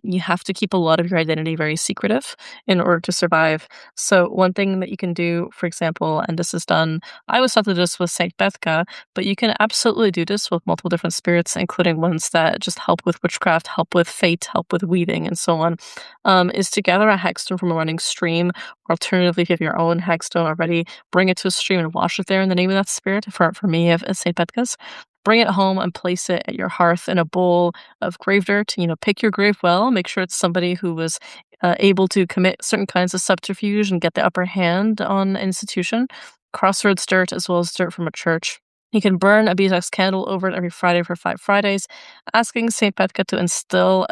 you have to keep a lot of your identity very secretive in order to survive. So one thing that you can do, for example, and this is done, I was taught to do this with Saint Bethka, but you can absolutely do this with multiple different spirits, including ones that just help with witchcraft, help with fate, help with weaving, and so on. Is to gather a hexstone from a running stream. Alternatively, if you have your own hexstone already, bring it to a stream and wash it there in the name of that spirit. For me, of St. Petka's, bring it home and place it at your hearth in a bowl of grave dirt. You know, pick your grave well. Make sure it's somebody who was able to commit certain kinds of subterfuge and get the upper hand on an institution. Crossroads dirt as well as dirt from a church. You can burn a beeswax candle over it every Friday for 5 Fridays, asking Saint Petka to instill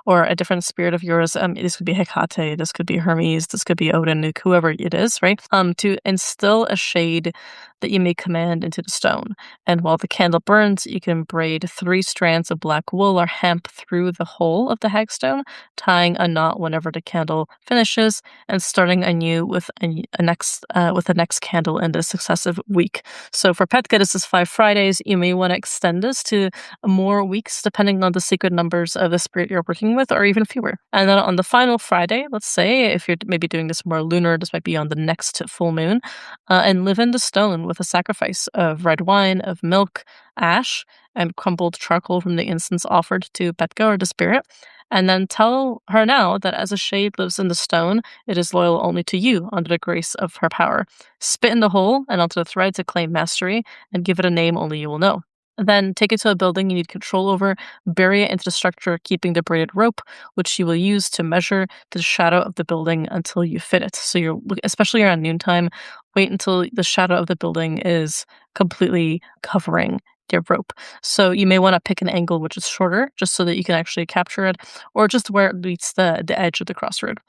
or a different spirit of yours. This could be Hecate, this could be Hermes, this could be Odin, whoever it is, right? To instill a shade that you may command into the stone. And while the candle burns, you can braid 3 strands of black wool or hemp through the hole of the hagstone, tying a knot whenever the candle finishes, and starting anew with the next candle in the successive week. So for Petka, this is 5 Fridays. You may want to extend this to more weeks, depending on the sacred numbers of the spirit you're working with, or even fewer. And then on the final Friday, let's say, if you're maybe doing this more lunar, this might be on the next full moon, and live in the stone with a sacrifice of red wine, of milk, ash, and crumbled charcoal from the incense offered to Petka or the spirit. And then tell her now that as a shade lives in the stone, it is loyal only to you under the grace of her power. Spit in the hole and onto the thread to claim mastery, and give it a name only you will know. Then take it to a building you need control over, bury it into the structure, keeping the braided rope, which you will use to measure the shadow of the building until you fit it. So especially around noontime, wait until the shadow of the building is completely covering your rope. So you may want to pick an angle which is shorter, just so that you can actually capture it, or just where it meets the edge of the crossroad.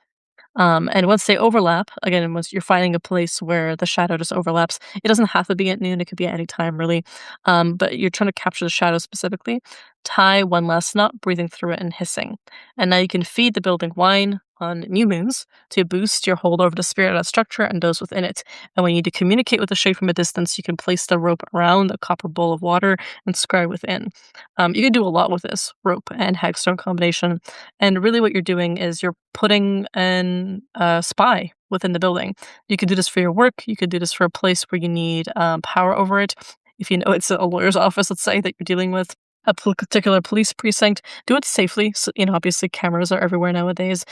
And once they overlap, again, once you're finding a place where the shadow just overlaps, it doesn't have to be at noon, it could be at any time, really. But you're trying to capture the shadow specifically. Tie one last knot, breathing through it and hissing. And now you can feed the building wine on new moons to boost your hold over the spirit of that structure and those within it. And when you need to communicate with the shade from a distance, you can place the rope around a copper bowl of water and scry within. You can do a lot with this rope and hagstone combination. And really, what you're doing is you're putting an spy within the building. You could do this for your work. You could do this for a place where you need power over it. If you know it's a lawyer's office, let's say, that you're dealing with, a particular police precinct, do it safely. So, obviously cameras are everywhere nowadays.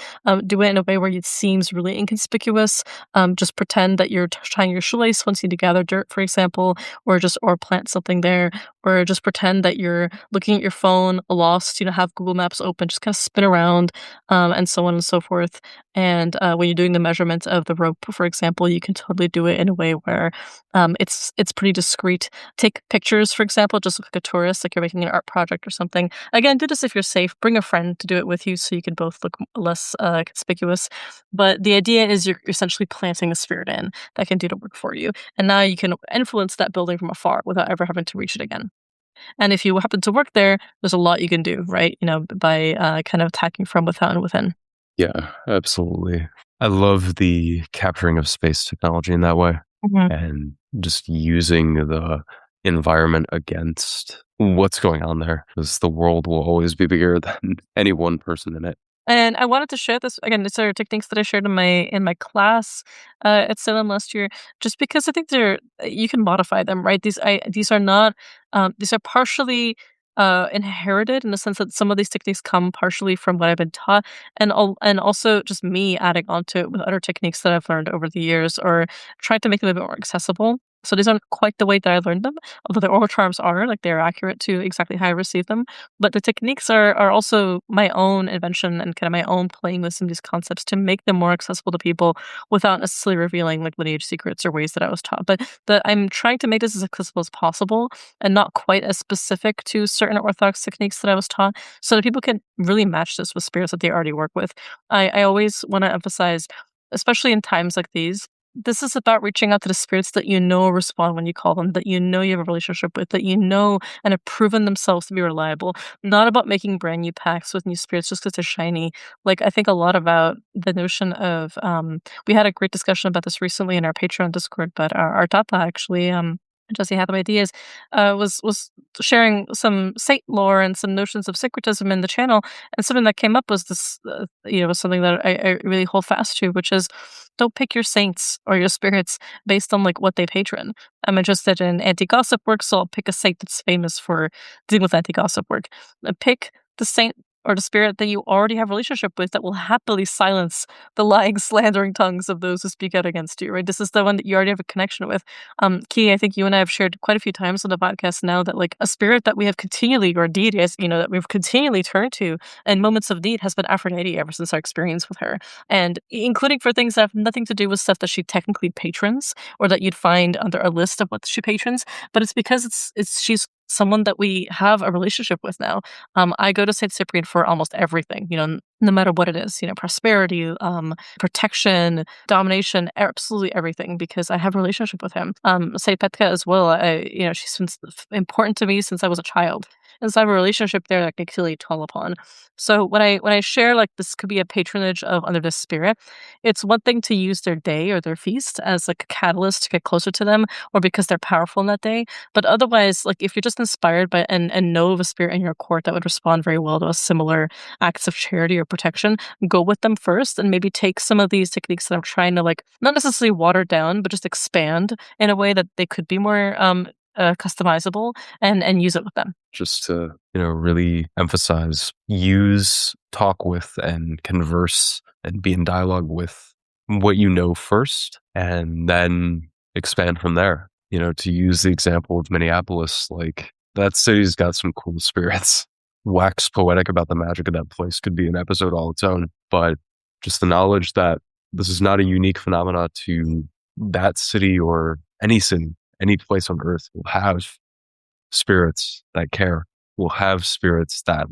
Do it in a way where it seems really inconspicuous. Just pretend that you're tying your shoelace once you need to gather dirt, for example, or plant something there, or just pretend that you're looking at your phone, lost. Have Google Maps open, just kind of spin around, and so on and so forth. And when you're doing the measurement of the rope, for example, you can totally do it in a way where it's pretty discreet. Take pictures, for example, just look like a tourist, like you're making an art project or something. Again, do this if you're safe. Bring a friend to do it with you so you can both look less conspicuous. But the idea is you're essentially planting a spirit in that can do the work for you. And now you can influence that building from afar without ever having to reach it again. And if you happen to work there, there's a lot you can do, right? By kind of attacking from without and within. Yeah, absolutely. I love the capturing of space technology in that way Mhm. and just using the environment against what's going on there because the world will always be bigger than any one person in it. And I wanted to share this again. These are techniques that I shared in my class at Salem last year, just because I think you can modify them, right? These are not these are partially inherited in the sense that some of these techniques come partially from what I've been taught, and also just me adding onto it with other techniques that I've learned over the years, or trying to make them a bit more accessible. So these aren't quite the way that I learned them, although the oral charms are like they're accurate to exactly how I received them. But the techniques are also my own invention and kind of my own playing with some of these concepts to make them more accessible to people without necessarily revealing like lineage secrets or ways that I was taught. But I'm trying to make this as accessible as possible and not quite as specific to certain orthodox techniques that I was taught, so that people can really match this with spirits that they already work with. I always want to emphasize, especially in times like these, this is about reaching out to the spirits that you know respond when you call them, that you know you have a relationship with, that you know and have proven themselves to be reliable. Not about making brand new pacts with new spirits just because they're shiny. Like, I think a lot about the notion of, we had a great discussion about this recently in our Patreon Discord, but our Tata actually, Jesse Hathaway Diaz, was sharing some saint lore and some notions of syncretism in the channel, and something that came up was this, was something that I really hold fast to, which is don't pick your saints or your spirits based on like what they patron. I'm interested in anti-gossip work, so I'll pick a saint that's famous for dealing with anti-gossip work. Pick the saint or the spirit that you already have a relationship with that will happily silence the lying, slandering tongues of those who speak out against you, right? This is the one that you already have a connection with. Key, I think you and I have shared quite a few times on the podcast now that like a spirit that we have continually, or deity, that we've continually turned to in moments of need has been Aphrodite ever since our experience with her. And including for things that have nothing to do with stuff that she technically patrons or that you'd find under a list of what she patrons, but it's because she's someone that we have a relationship with now. I go to Saint Cyprian for almost everything, no matter what it is, prosperity, protection, domination, absolutely everything, because I have a relationship with him. Saint Petka as well. She's been important to me since I was a child. And so I have a relationship there that I can clearly call upon. So when I share like this could be a patronage of under the spirit, it's one thing to use their day or their feast as like a catalyst to get closer to them, or because they're powerful in that day. But otherwise, like if you're just inspired by and know of a spirit in your court that would respond very well to a similar acts of charity or protection, go with them first and maybe take some of these techniques that I'm trying to like not necessarily water down, but just expand in a way that they could be more customizable and use it with them. Just to, really emphasize, use, talk with, and converse and be in dialogue with what you know first, and then expand from there. To use the example of Minneapolis, like that city's got some cool spirits. Wax poetic about the magic of that place could be an episode all its own, but just the knowledge that this is not a unique phenomena to that city or any city, any place on earth will have spirits that care, will have spirits that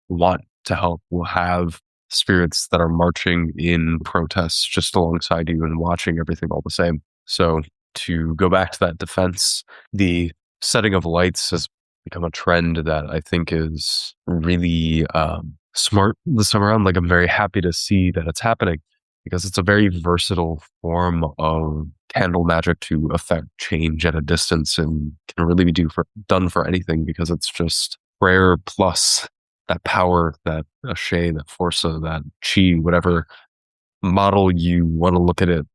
want to help, will have spirits that are marching in protests just alongside you and watching everything all the same. So to go back to that defense, the setting of lights has become a trend that I think is really smart this time around. Like, I'm very happy to see that it's happening because it's a very versatile form of candle magic to affect change at a distance, and can really be done for anything, because it's just prayer plus that power, that ashe, that força, that chi, whatever model you want to look at it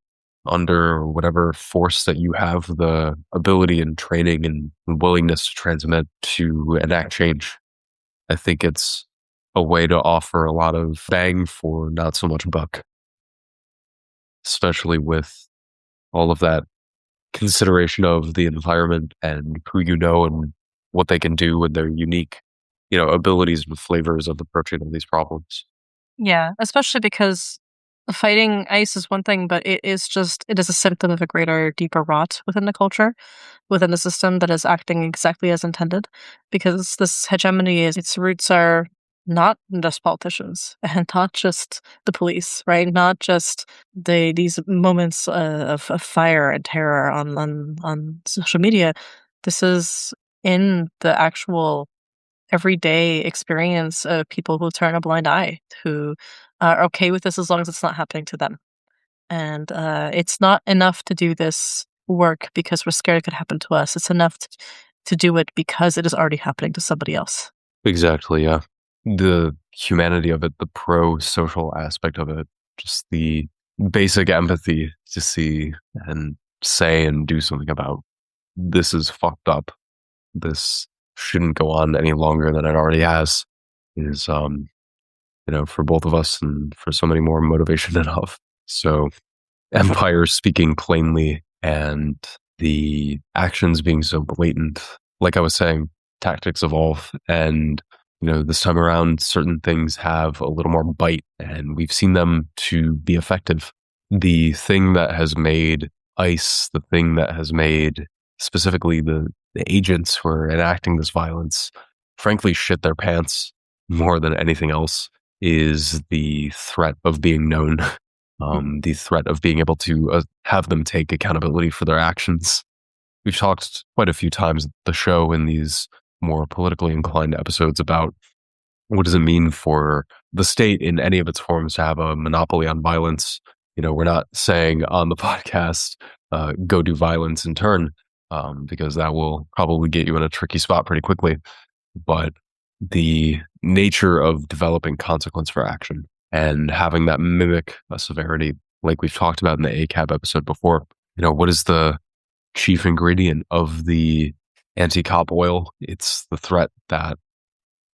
under, whatever force that you have the ability and training and willingness to transmit to enact change. I think it's a way to offer a lot of bang for not so much buck, especially with all of that consideration of the environment and who you know and what they can do with their unique, abilities and flavors of approaching all these problems. Yeah, especially because fighting ice is one thing, but it is a symptom of a greater, deeper rot within the culture, within the system that is acting exactly as intended. Because this hegemony its roots are not just politicians and not just the police, right? Not just these moments of fire and terror on social media. This is in the actual everyday experience of people who turn a blind eye, who are okay with this as long as it's not happening to them. And it's not enough to do this work because we're scared it could happen to us. It's enough to do it because it is already happening to somebody else. Exactly, yeah. The humanity of it, the pro-social aspect of it, just the basic empathy to see and say and do something about, this is fucked up, this shouldn't go on any longer than it already has, is for both of us and for so many more, motivation enough. So empire speaking plainly and the actions being so blatant, like I was saying, tactics evolve, and this time around certain things have a little more bite, and we've seen them to be effective. The thing that has made ice, the thing that has made specifically the agents who are enacting this violence frankly shit their pants more than anything else, is the threat of being known. Mhm. The threat of being able to have them take accountability for their actions. We've talked quite a few times the show in these more politically inclined episodes about what does it mean for the state in any of its forms to have a? On violence? We're not saying on the podcast, go do violence in turn, because that will probably get you in a tricky spot pretty quickly. But the nature of developing consequence for action and having that mimic a severity, like we've talked about in the ACAB episode before, what is the chief ingredient of the anti cop oil? It's the threat that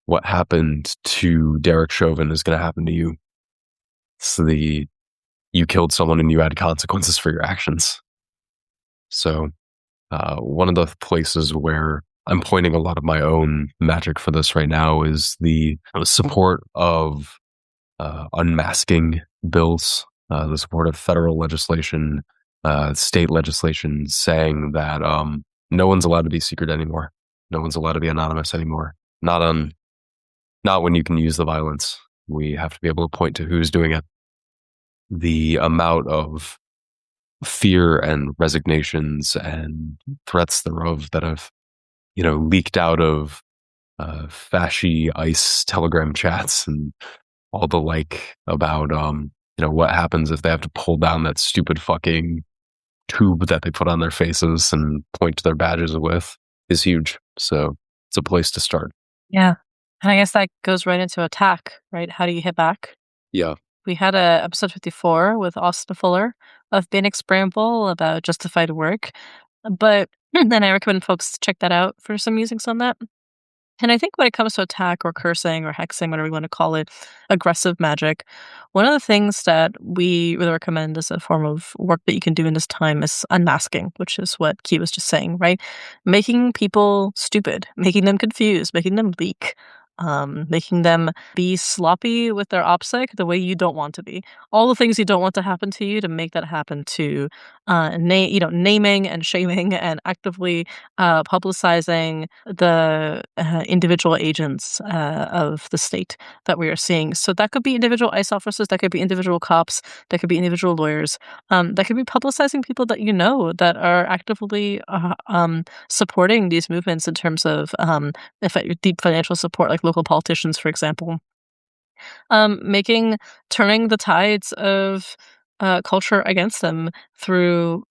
what happened to Derek Chauvin is going to happen to you. So you killed someone and you had consequences for your actions. So one of the places where I'm pointing a lot of my own magic for this right now is the support of unmasking bills, the support of federal legislation, state legislation saying that no one's allowed to be secret anymore. No one's allowed to be anonymous anymore. Not on Not when you can use the violence. We have to be able to point to who's doing it. The amount of fear and resignations and threats thereof that have, leaked out of fashy ICE Telegram chats and all the like about, what happens if they have to pull down that stupid fucking tube that they put on their faces and point to their badges with is huge. So it's a place to start. Yeah. And I guess that goes right into attack, right? How do you hit back? Yeah. We had a episode 54 with Austin Fuller of Bannock's Bramble about justified work, but then I recommend folks check that out for some musings on that. And I think when it comes to attack or cursing or hexing, whatever you want to call it, aggressive magic, one of the things that we really recommend as a form of work that you can do in this time is unmasking, which is what Key was just saying, right? Making people stupid, making them confused, making them leak. Making them be sloppy with their OPSEC the way you don't want to be. All the things you don't want to happen to you to make that happen to, naming and shaming and actively publicizing the individual agents of the state that we are seeing. So that could be individual ICE officers, that could be individual cops, that could be individual lawyers, that could be publicizing people that you know that are actively supporting these movements in terms of deep financial support, like local politicians, for example. Making turning the tides of culture against them through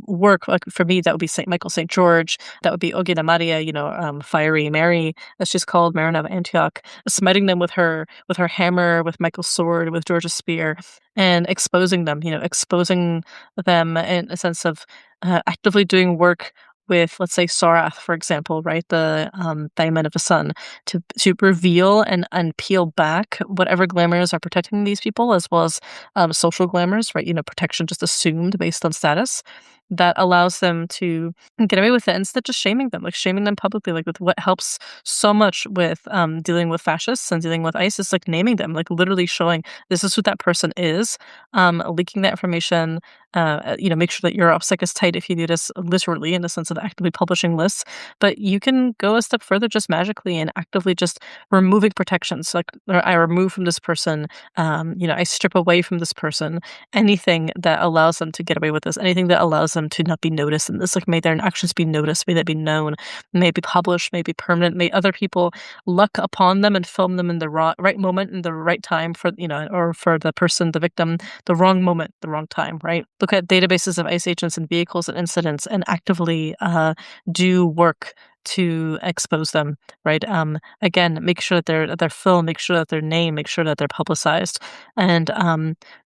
work. Like for me, that would be Saint Michael, Saint George. That would be Ogina Maria, Fiery Mary, as she's called, Marin of Antioch, smiting them with her hammer, with Michael's sword, with George's spear, and exposing them. Exposing them in a sense of actively doing work with, let's say, Sorath, for example, right, the Daimon of the Sun, to reveal and peel back whatever glamours are protecting these people, as well as social glamours, right? Protection just assumed based on status that allows them to get away with it instead of just shaming them publicly, like with what helps so much with dealing with fascists and dealing with ISIS, like naming them, like literally showing this is who that person is, leaking that information. Make sure that your OPSEC is tight if you do this literally in the sense of actively publishing lists, but you can go a step further just magically and actively just removing protections. Like, or I remove from this person, I strip away from this person anything that allows them to get away with this, anything that allows them to not be noticed in this. Like, may their actions be noticed, may they be known, may it be published, may it be permanent, may other people luck upon them and film them in the right moment, in the right time for, or for the person, the victim, the wrong moment, the wrong time, right? Look at databases of ICE agents and vehicles and incidents and actively do work to expose them, right? Again, make sure that they're filmed, make sure that they're named, make sure that they're publicized, and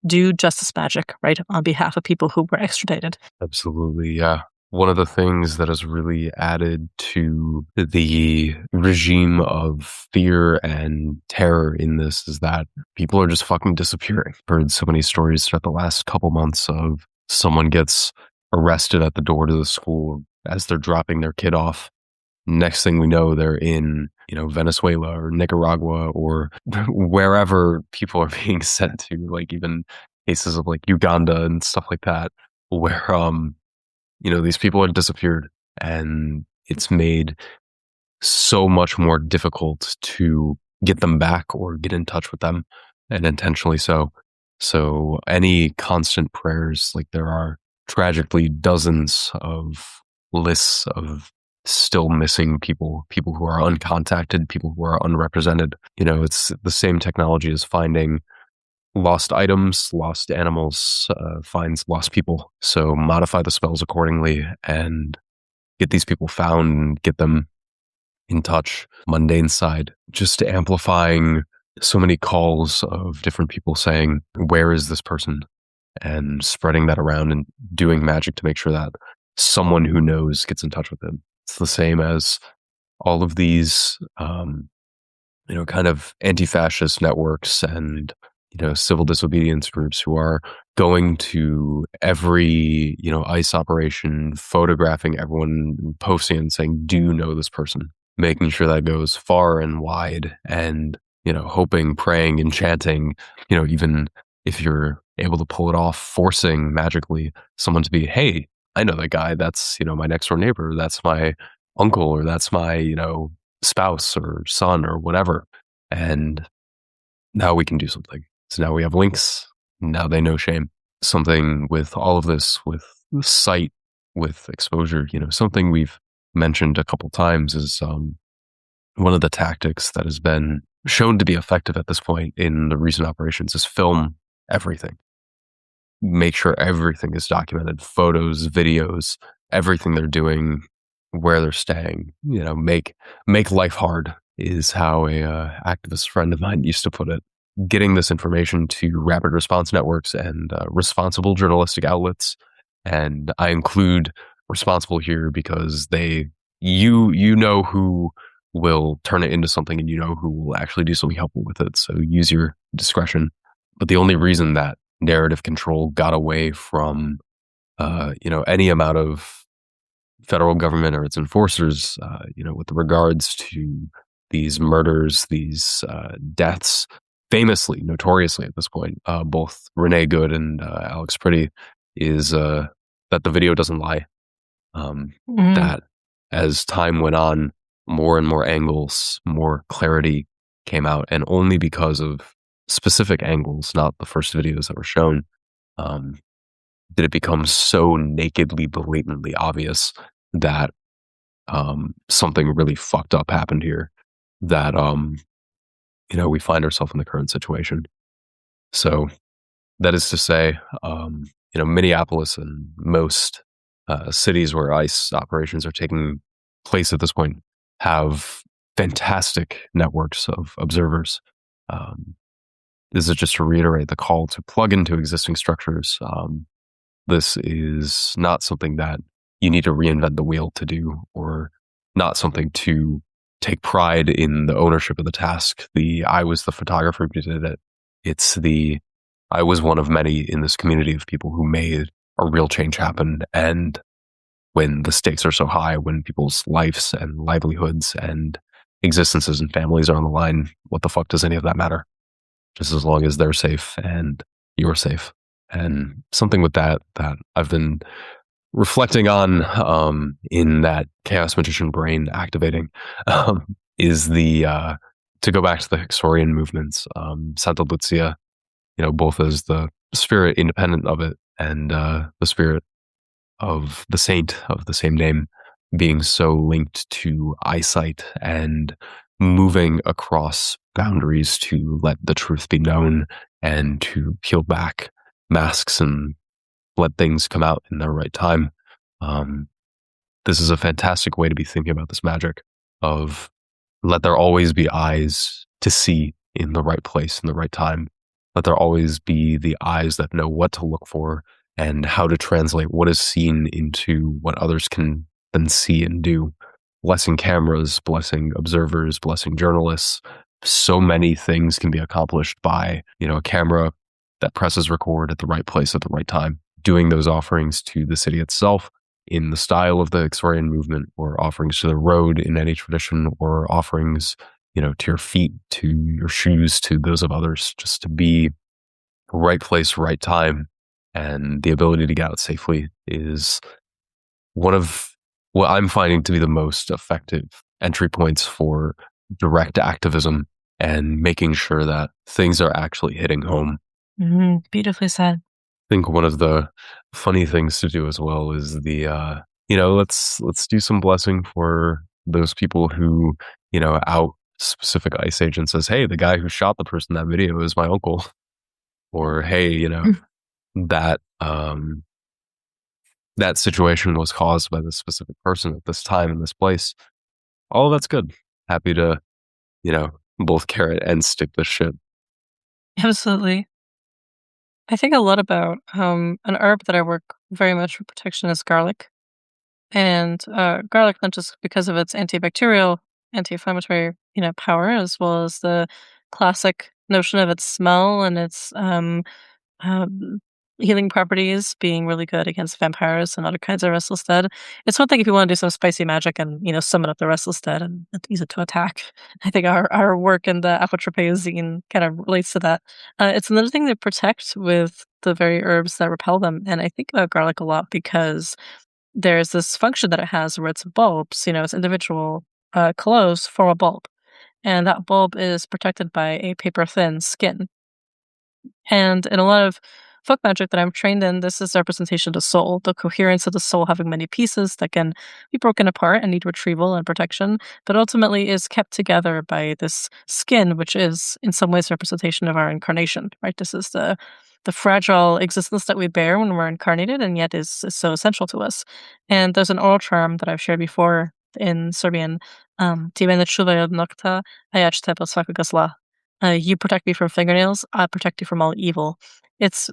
do justice magic, right, on behalf of people who were extradited. Absolutely, yeah. One of the things that has really added to the regime of fear and terror in this is that people are just fucking disappearing. I've heard so many stories throughout the last couple months of someone gets arrested at the door to the school as they're dropping their kid off. Next thing we know, they're in, Venezuela or Nicaragua or wherever people are being sent to, like even cases of like Uganda and stuff like that, where these people had disappeared, and it's made so much more difficult to get them back or get in touch with them, and intentionally so. So any constant prayers, like there are tragically dozens of lists of still missing people, people who are uncontacted, people who are unrepresented. It's the same technology as finding lost items, lost animals, finds lost people. So modify the spells accordingly and get these people found and get them in touch. Mundane side, just amplifying so many calls of different people saying, where is this person? And spreading that around and doing magic to make sure that someone who knows gets in touch with them. It's the same as all of these, kind of anti-fascist networks and, civil disobedience groups who are going to every, ICE operation, photographing everyone, posting and saying, do you know this person? Making sure that goes far and wide and, hoping, praying, and chanting, even if you're able to pull it off, forcing magically someone to be, hey, I know that guy. That's, my next door neighbor. That's my uncle, or that's my, spouse or son or whatever. And now we can do something. So now we have links. Now they know shame. Something with all of this, with sight, with exposure, something we've mentioned a couple times is one of the tactics that has been shown to be effective at this point in the recent operations is film everything. Make sure everything is documented, photos, videos, everything they're doing, where they're staying. Make life hard is how a activist friend of mine used to put it. Getting this information to rapid response networks and responsible journalistic outlets, and I include responsible here because you know who will turn it into something, and you know who will actually do something helpful with it. So use your discretion. But the only reason that narrative control got away from any amount of federal government or its enforcers, with regards to these murders, these deaths, famously, notoriously at this point, both Renee Good and Alex Pretty, is that the video doesn't lie. Mm. That as time went on, more and more angles, more clarity came out, and only because of specific angles, not the first videos that were shown, um, did it become so nakedly, blatantly obvious that something really fucked up happened here. That we find ourselves in the current situation. So that is to say, Minneapolis and most cities where ICE operations are taking place at this point have fantastic networks of observers. Um, this is just to reiterate the call to plug into existing structures. This is not something that you need to reinvent the wheel to do, or not something to take pride in the ownership of the task. I was the photographer who did it. I was one of many in this community of people who made a real change happen. And when the stakes are so high, when people's lives and livelihoods and existences and families are on the line, what the fuck does any of that matter? Just as long as they're safe and you're safe. And something with that I've been reflecting on, in that chaos magician brain activating, is to go back to the Hexorian movements, Santa Lucia, both as the spirit independent of it and the spirit of the saint of the same name being so linked to eyesight and moving across boundaries to let the truth be known and to peel back masks and let things come out in their right time. Um, this is a fantastic way to be thinking about this magic of let there always be eyes to see in the right place in the right time. Let there always be the eyes that know what to look for and how to translate what is seen into what others can then see and do. Blessing cameras, blessing observers, blessing journalists. So many things can be accomplished by, a camera that presses record at the right place at the right time. Doing those offerings to the city itself in the style of the Hexorian movement, or offerings to the road in any tradition, or offerings, to your feet, to your shoes, to those of others, just to be right place, right time. And the ability to get out safely is one of what I'm finding to be the most effective entry points for direct activism and making sure that things are actually hitting home. Beautifully said. Think one of the funny things to do as well is let's do some blessing for those people who, out specific ICE agent says, "Hey, the guy who shot the person in that video is my uncle." Or, "Hey, that that situation was caused by this specific person at this time in this place." All of that's good. Happy to, both carrot and stick this shit. Absolutely. I think a lot about an herb that I work very much for protection is garlic. And garlic, not just because of its antibacterial, anti-inflammatory, power, as well as the classic notion of its smell and its um, healing properties being really good against vampires and other kinds of restless dead. It's one thing if you want to do some spicy magic and summon up the restless dead and use it to attack. I think our work in the apotropazine kind of relates to that. It's another thing to protect with the very herbs that repel them, and I think about garlic a lot because there's this function that it has where its bulbs, its individual clothes form a bulb, and that bulb is protected by a paper thin skin. And in a lot of folk magic that I'm trained in, this is a representation of the soul, the coherence of the soul having many pieces that can be broken apart and need retrieval and protection, but ultimately is kept together by this skin, which is in some ways a representation of our incarnation, right? This is the fragile existence that we bear when we're incarnated and yet is so essential to us. And there's an oral charm that I've shared before in Serbian, Ti mene čuvaj od nokta, a ja ću tebe od svakog zla. You protect me from fingernails, I protect you from all evil. It's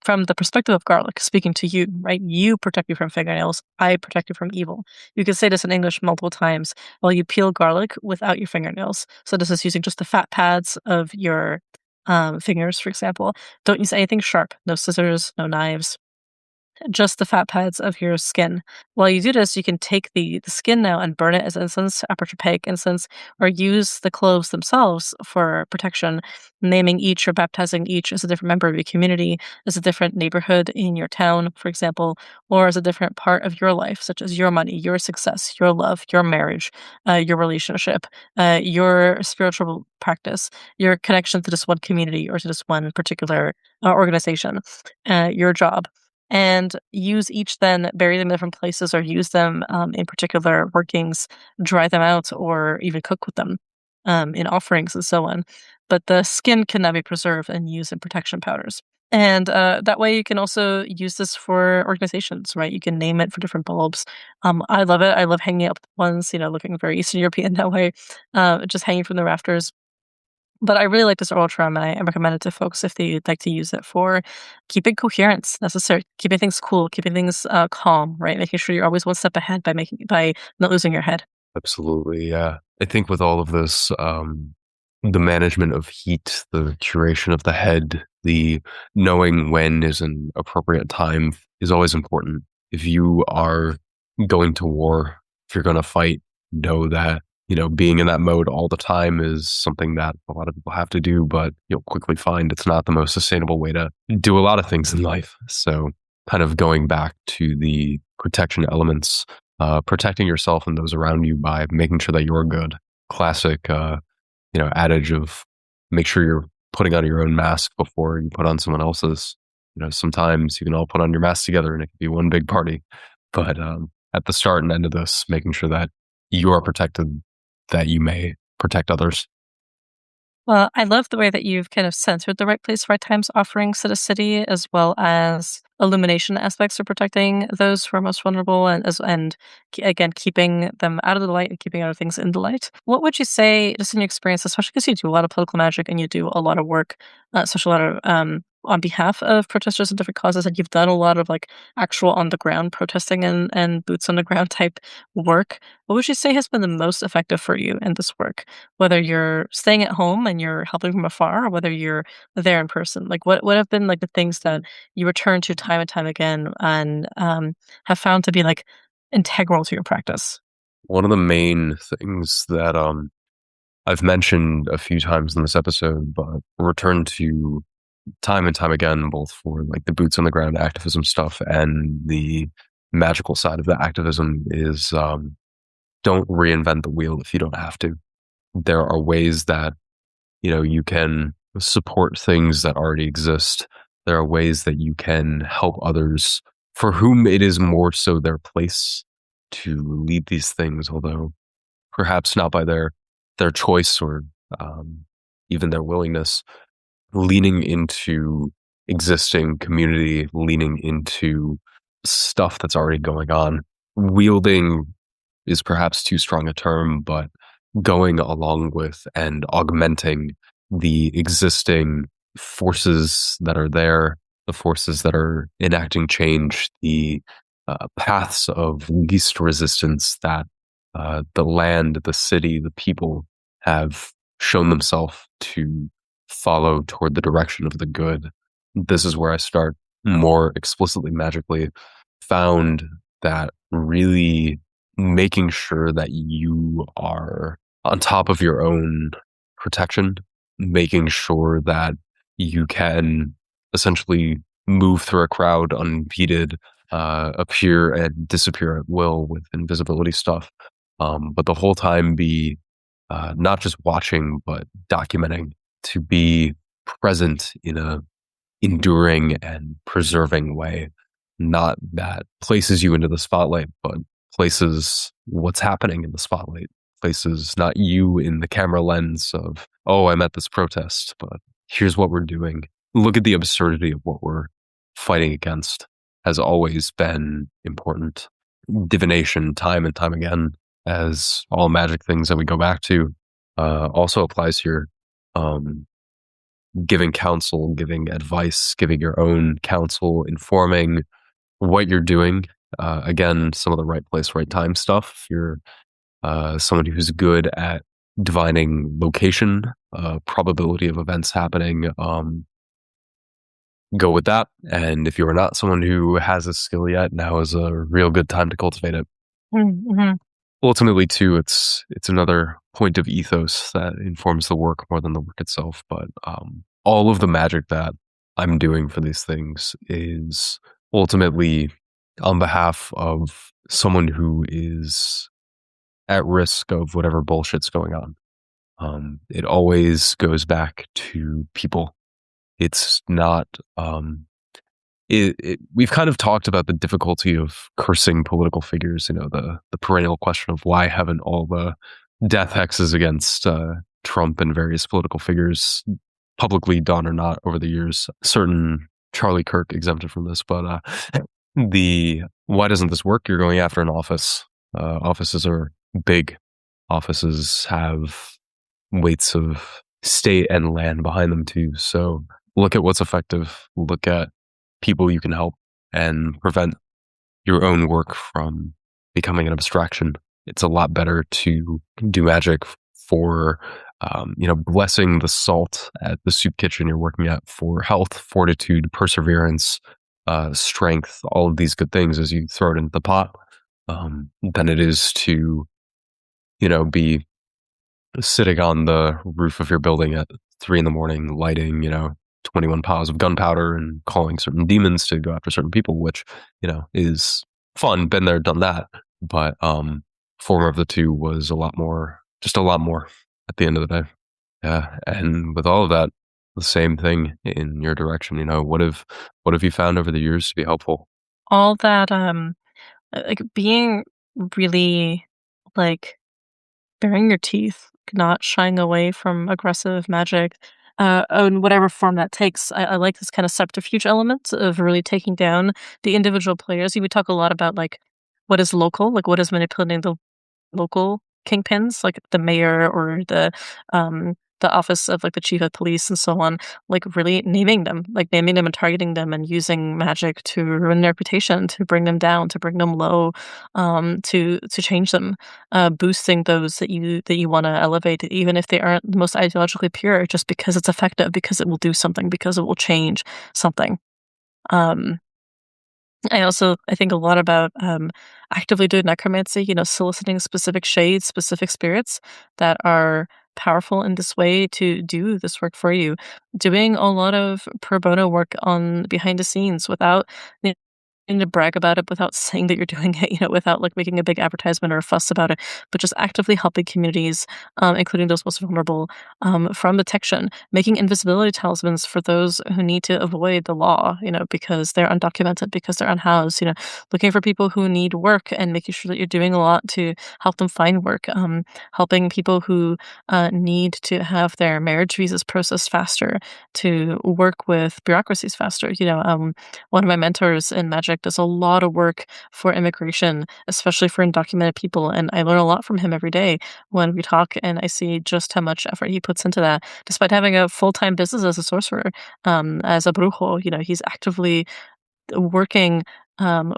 from the perspective of garlic speaking to you, right? You protect me from fingernails, I protect you from evil. You can say this in English multiple times while you peel garlic without your fingernails. So this is using just the fat pads of your fingers, for example. Don't use anything sharp, no scissors, no knives, just the fat pads of your skin. While you do this, you can take the skin now and burn it as incense, apotropaic incense, or use the cloves themselves for protection, naming each or baptizing each as a different member of your community, as a different neighborhood in your town, for example, or as a different part of your life, such as your money, your success, your love, your marriage, your relationship, your spiritual practice, your connection to this one community or to this one particular organization, your job, and use each then bury them in different places or use them in particular workings, dry them out, or even cook with them in offerings and so on. But the skin can now be preserved and used in protection powders. And that way, you can also use this for organizations, right? You can name it for different bulbs. I love it. I love hanging up ones, looking very Eastern European that way, just hanging from the rafters. But I really like this oral charm, and I recommend it to folks if they'd like to use it for keeping coherence necessary, keeping things cool, keeping things calm, right? Making sure you're always one step ahead by not losing your head. Absolutely, yeah. I think with all of this, the management of heat, the curation of the head, the knowing when is an appropriate time is always important. If you are going to war, if you're going to fight, know that, being in that mode all the time is something that a lot of people have to do, but you'll quickly find it's not the most sustainable way to do a lot of things in life. So, kind of going back to the protection elements, protecting yourself and those around you by making sure that you're good. Classic, adage of make sure you're putting on your own mask before you put on someone else's. Sometimes you can all put on your mask together and it can be one big party. But at the start and end of this, making sure that you are protected, that you may protect others. Well, I love the way that you've kind of centered the right place, right times offerings at a city, as well as illumination aspects for protecting those who are most vulnerable, again keeping them out of the light and keeping other things in the light. What would you say, just in your experience, especially because you do a lot of political magic and you do a lot of work, especially a lot of on behalf of protesters and different causes, and you've done a lot of like actual on the ground protesting and boots on the ground type work. What would you say has been the most effective for you in this work? Whether you're staying at home and you're helping from afar, or whether you're there in person, like what have been like the things that you return to time and time again and have found to be like integral to your practice? One of the main things that I've mentioned a few times in this episode, but return to time and time again, both for like the boots on the ground activism stuff and the magical side of the activism is don't reinvent the wheel if you don't have to. There are ways that, you can support things that already exist. There are ways that you can help others for whom it is more so their place to lead these things, although perhaps not by their choice or um, even their willingness, leaning into existing community, leaning into stuff that's already going on. Wielding is perhaps too strong a term, but going along with and augmenting the existing forces that are there, the forces that are enacting change, the paths of least resistance that the land, the city, the people have shown themselves to follow toward the direction of the good. This is where I start more explicitly magically found that really making sure that you are on top of your own protection, making sure that you can essentially move through a crowd unimpeded, appear and disappear at will with invisibility stuff, but the whole time be not just watching but documenting, to be present in a enduring and preserving way, not that places you into the spotlight, but places what's happening in the spotlight, places not you in the camera lens of, oh, I'm at this protest, but here's what we're doing. Look at the absurdity of what we're fighting against has always been important. Divination, time and time again, as all magic things that we go back to, also applies here. Um, Giving counsel, giving advice, giving your own counsel, informing what you're doing. Again, some of the right place, right time stuff. If you're someone who's good at divining location, probability of events happening, go with that. And if you're not someone who has a skill yet, now is a real good time to cultivate it. Mhm. Ultimately, too, it's another point of ethos that informs the work more than the work itself. But all of the magic that I'm doing for these things is ultimately on behalf of someone who is at risk of whatever bullshit's going on. It always goes back to people. It's not we've kind of talked about the difficulty of cursing political figures, the perennial question of why haven't all the death hexes against Trump and various political figures, publicly done or not, over the years. Certain Charlie Kirk exempted from this, but the why doesn't this work? You're going after an office. Offices are big. Offices have weights of state and land behind them too. So look at what's effective. Look at people you can help and prevent your own work from becoming an abstraction. It's a lot better to do magic for, blessing the salt at the soup kitchen you're working at for health, fortitude, perseverance, strength, all of these good things as you throw it into the pot, than it is to, be sitting on the roof of your building at 3 in the morning, lighting, 21 piles of gunpowder and calling certain demons to go after certain people, which, is fun. Been there, done that. But former of the two was just a lot more at the end of the day. Yeah. And with all of that, the same thing in your direction, what have you found over the years to be helpful? All that, like, being really, like, baring your teeth, not shying away from aggressive magic, in whatever form that takes. I like this kind of subterfuge element of really taking down the individual players. We talk a lot about, like, what is local, like, what is manipulating the local kingpins, like the mayor or the office of, like, the chief of police and so on, like, really naming them and targeting them and using magic to ruin their reputation, to bring them down, to bring them low, to change them, boosting those that you wanna elevate, even if they aren't the most ideologically pure, just because it's effective, because it will do something, because it will change something. Um I think a lot about, actively doing necromancy, soliciting specific shades, specific spirits that are powerful in this way to do this work for you. Doing a lot of pro bono work on behind the scenes without and to brag about it without saying that you're doing it, without like making a big advertisement or a fuss about it, but just actively helping communities, including those most vulnerable, from detection, making invisibility talismans for those who need to avoid the law, because they're undocumented, because they're unhoused, looking for people who need work and making sure that you're doing a lot to help them find work, helping people who need to have their marriage visas processed faster, to work with bureaucracies faster. One of my mentors in magic does a lot of work for immigration, especially for undocumented people. And I learn a lot from him every day when we talk, and I see just how much effort he puts into that, despite having a full time business as a sorcerer, as a brujo. He's actively working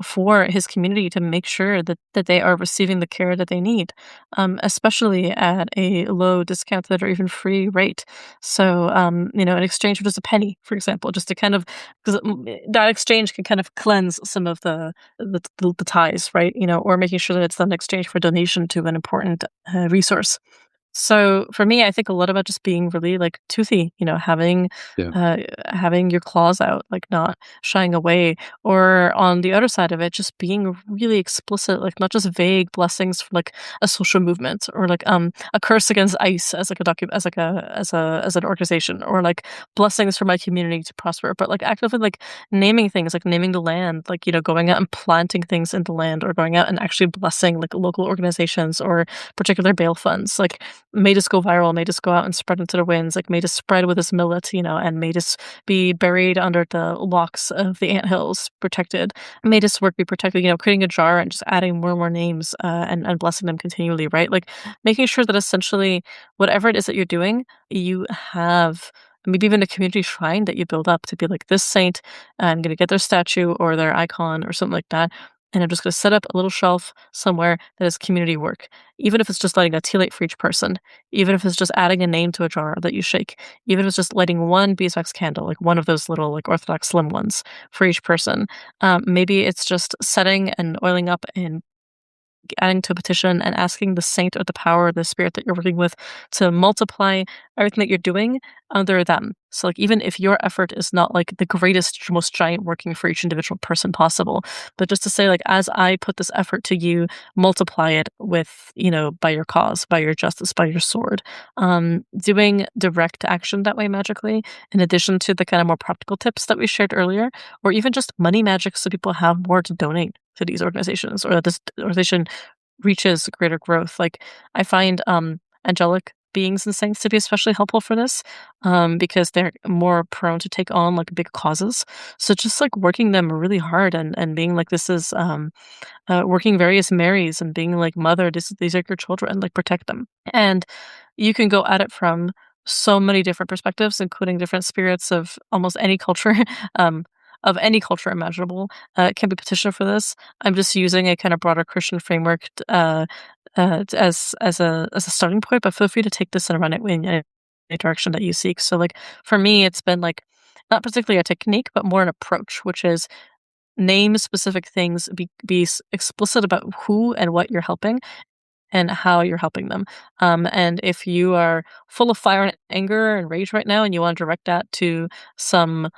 for his community to make sure that they are receiving the care that they need, especially at a low discounted or even free rate. So, in exchange for just a penny, for example, just to kind of, because that exchange can kind of cleanse some of the ties, right? Or making sure that it's done in exchange for donation to an important resource. So for me, I think a lot about just being really like toothy, Yeah. uh, having your claws out, like not shying away, or on the other side of it, just being really explicit, like not just vague blessings for like a social movement, or like a curse against ICE as like a as an organization, or like blessings for my community to prosper, but like actively like naming things, like naming the land, like going out and planting things in the land, or going out and actually blessing like local organizations or particular bail funds, like made us go viral, made us go out and spread into the winds, like made us spread with this millet, and made us be buried under the locks of the anthills, protected, made us work be protected, creating a jar and just adding more and more names, and blessing them continually, right? Like making sure that essentially whatever it is that you're doing, you have maybe even a community shrine that you build up to be like, this saint, I'm going to get their statue or their icon or something like that. And I'm just going to set up a little shelf somewhere that is community work, even if it's just lighting a tea light for each person, even if it's just adding a name to a jar that you shake, even if it's just lighting one beeswax candle, like one of those little like Orthodox slim ones for each person. Maybe it's just setting and oiling up and adding to a petition and asking the saint or the power or the spirit that you're working with to multiply everything that you're doing under them. So, like, even if your effort is not like the greatest, most giant working for each individual person possible, but just to say, like, as I put this effort to you, multiply it with, by your cause, by your justice, by your sword. Doing direct action that way magically, in addition to the kind of more practical tips that we shared earlier, or even just money magic so people have more to donate to these organizations, or that this organization reaches greater growth. Like I find angelic beings and saints to be especially helpful for this, because they're more prone to take on like big causes. So just like working them really hard, and being like, this is working various Marys and being like, mother, these are your children, like protect them. And you can go at it from so many different perspectives, including different spirits of almost any culture, um, of any culture imaginable, can be petitioned for this. I'm just using a kind of broader Christian framework as a starting point, but feel free to take this and run it in any direction that you seek. So, like for me, it's been like not particularly a technique, but more an approach, which is name specific things, be explicit about who and what you're helping and how you're helping them. And if you are full of fire and anger and rage right now, and you want to direct that to some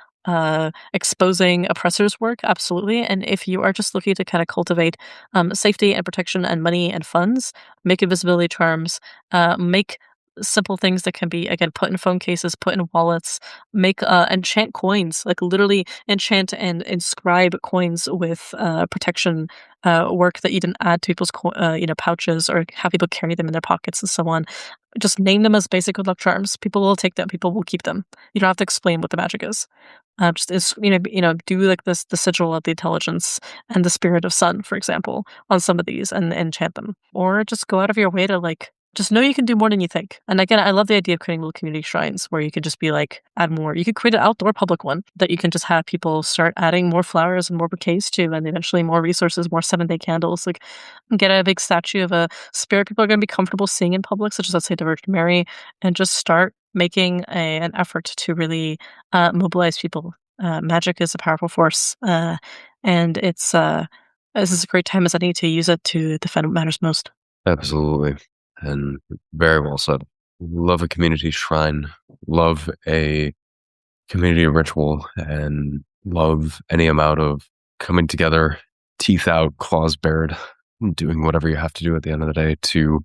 exposing oppressors work, absolutely. And if you are just looking to kind of cultivate safety and protection and money and funds, make invisibility charms, make simple things that can be again put in phone cases, put in wallets, make enchant coins, like literally enchant and inscribe coins with protection work that you didn't add to people's pouches, or have people carry them in their pockets and so on. Just name them as basic good luck charms. People will take them. People will keep them. You don't have to explain what the magic is. Just is do like this the sigil of the intelligence and the spirit of sun, for example, on some of these, and enchant them, or just go out of your way to like just know you can do more than you think. And again, I love the idea of creating little community shrines where you could just be like, add more. You could create an outdoor public one that you can just have people start adding more flowers and more bouquets to, and eventually more resources, more 7-day candles. Like, get a big statue of a spirit people are going to be comfortable seeing in public, such as, let's say, the Virgin Mary, and just start making an effort to really mobilize people. Magic is a powerful force, and this is a great time as any to use it to defend what matters most. Absolutely. And very well said. Love a community shrine, love a community ritual, and love any amount of coming together, teeth out, claws bared, doing whatever you have to do at the end of the day to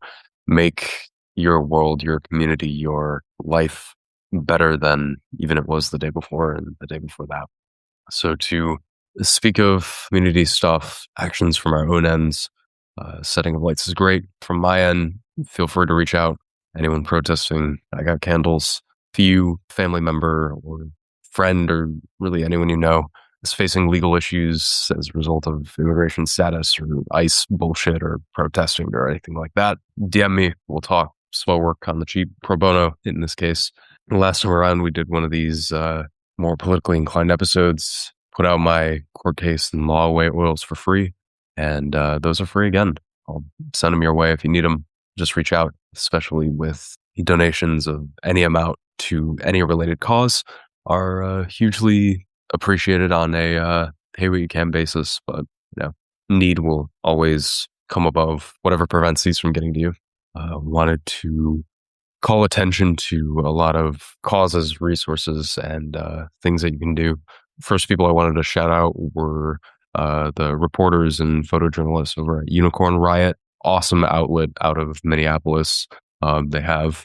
make your world, your community, your life better than even it was the day before and the day before that. So to speak of community stuff, actions from our own ends, setting of lights is great. From my end, feel free to reach out. Anyone protesting, I got candles. If you, family member or friend, or really anyone you know, is facing legal issues as a result of immigration status or ICE bullshit or protesting or anything like that, DM me. We'll talk. Slow work on the cheap, pro bono in this case. Last time around, we did one of these more politically inclined episodes, put out my court case and law away oils for free. And those are free again. I'll send them your way if you need them. Just reach out, especially with donations of any amount to any related cause are hugely appreciated on a pay what you can basis. But need will always come above whatever prevents these from getting to you. Wanted to call attention to a lot of causes, resources, and things that you can do. First people I wanted to shout out were the reporters and photojournalists over at Unicorn Riot. Awesome outlet out of Minneapolis. They have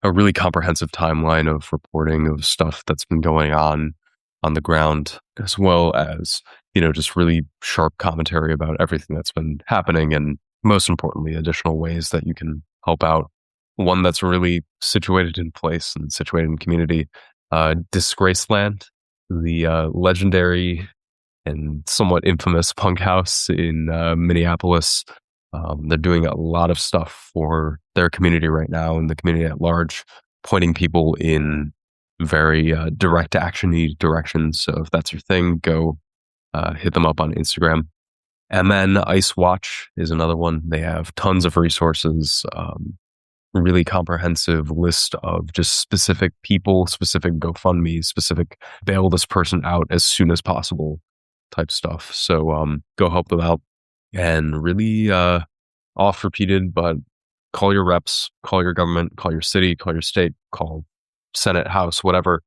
a really comprehensive timeline of reporting of stuff that's been going on the ground, as well as, just really sharp commentary about everything that's been happening, and most importantly, additional ways that you can help out. One that's really situated in place and situated in community, Disgraceland, the legendary and somewhat infamous punk house in Minneapolis. They're doing a lot of stuff for their community right now and the community at large, pointing people in very direct action-y directions. So if that's your thing, go hit them up on Instagram. And then Ice Watch is another one. They have tons of resources, really comprehensive list of just specific people, specific GoFundMe, specific bail this person out as soon as possible type stuff. So go help them out, and really oft repeated, but call your reps, call your government, call your city, call your state, call Senate, House, whatever,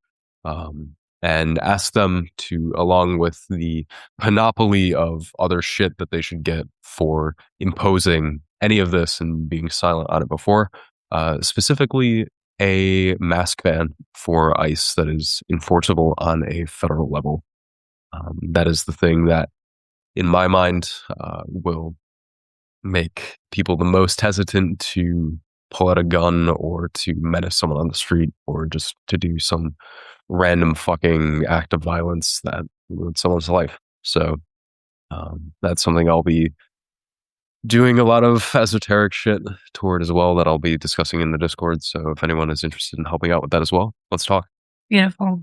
and ask them to, along with the panoply of other shit that they should get for imposing any of this and being silent on it before, specifically a mask ban for ICE that is enforceable on a federal level. That is the thing that, in my mind, will make people the most hesitant to pull out a gun or to menace someone on the street or just to do some random fucking act of violence that ruins someone's life. So that's something I'll be doing a lot of esoteric shit toward as well, that I'll be discussing in the Discord. So if anyone is interested in helping out with that as well, let's talk. Beautiful.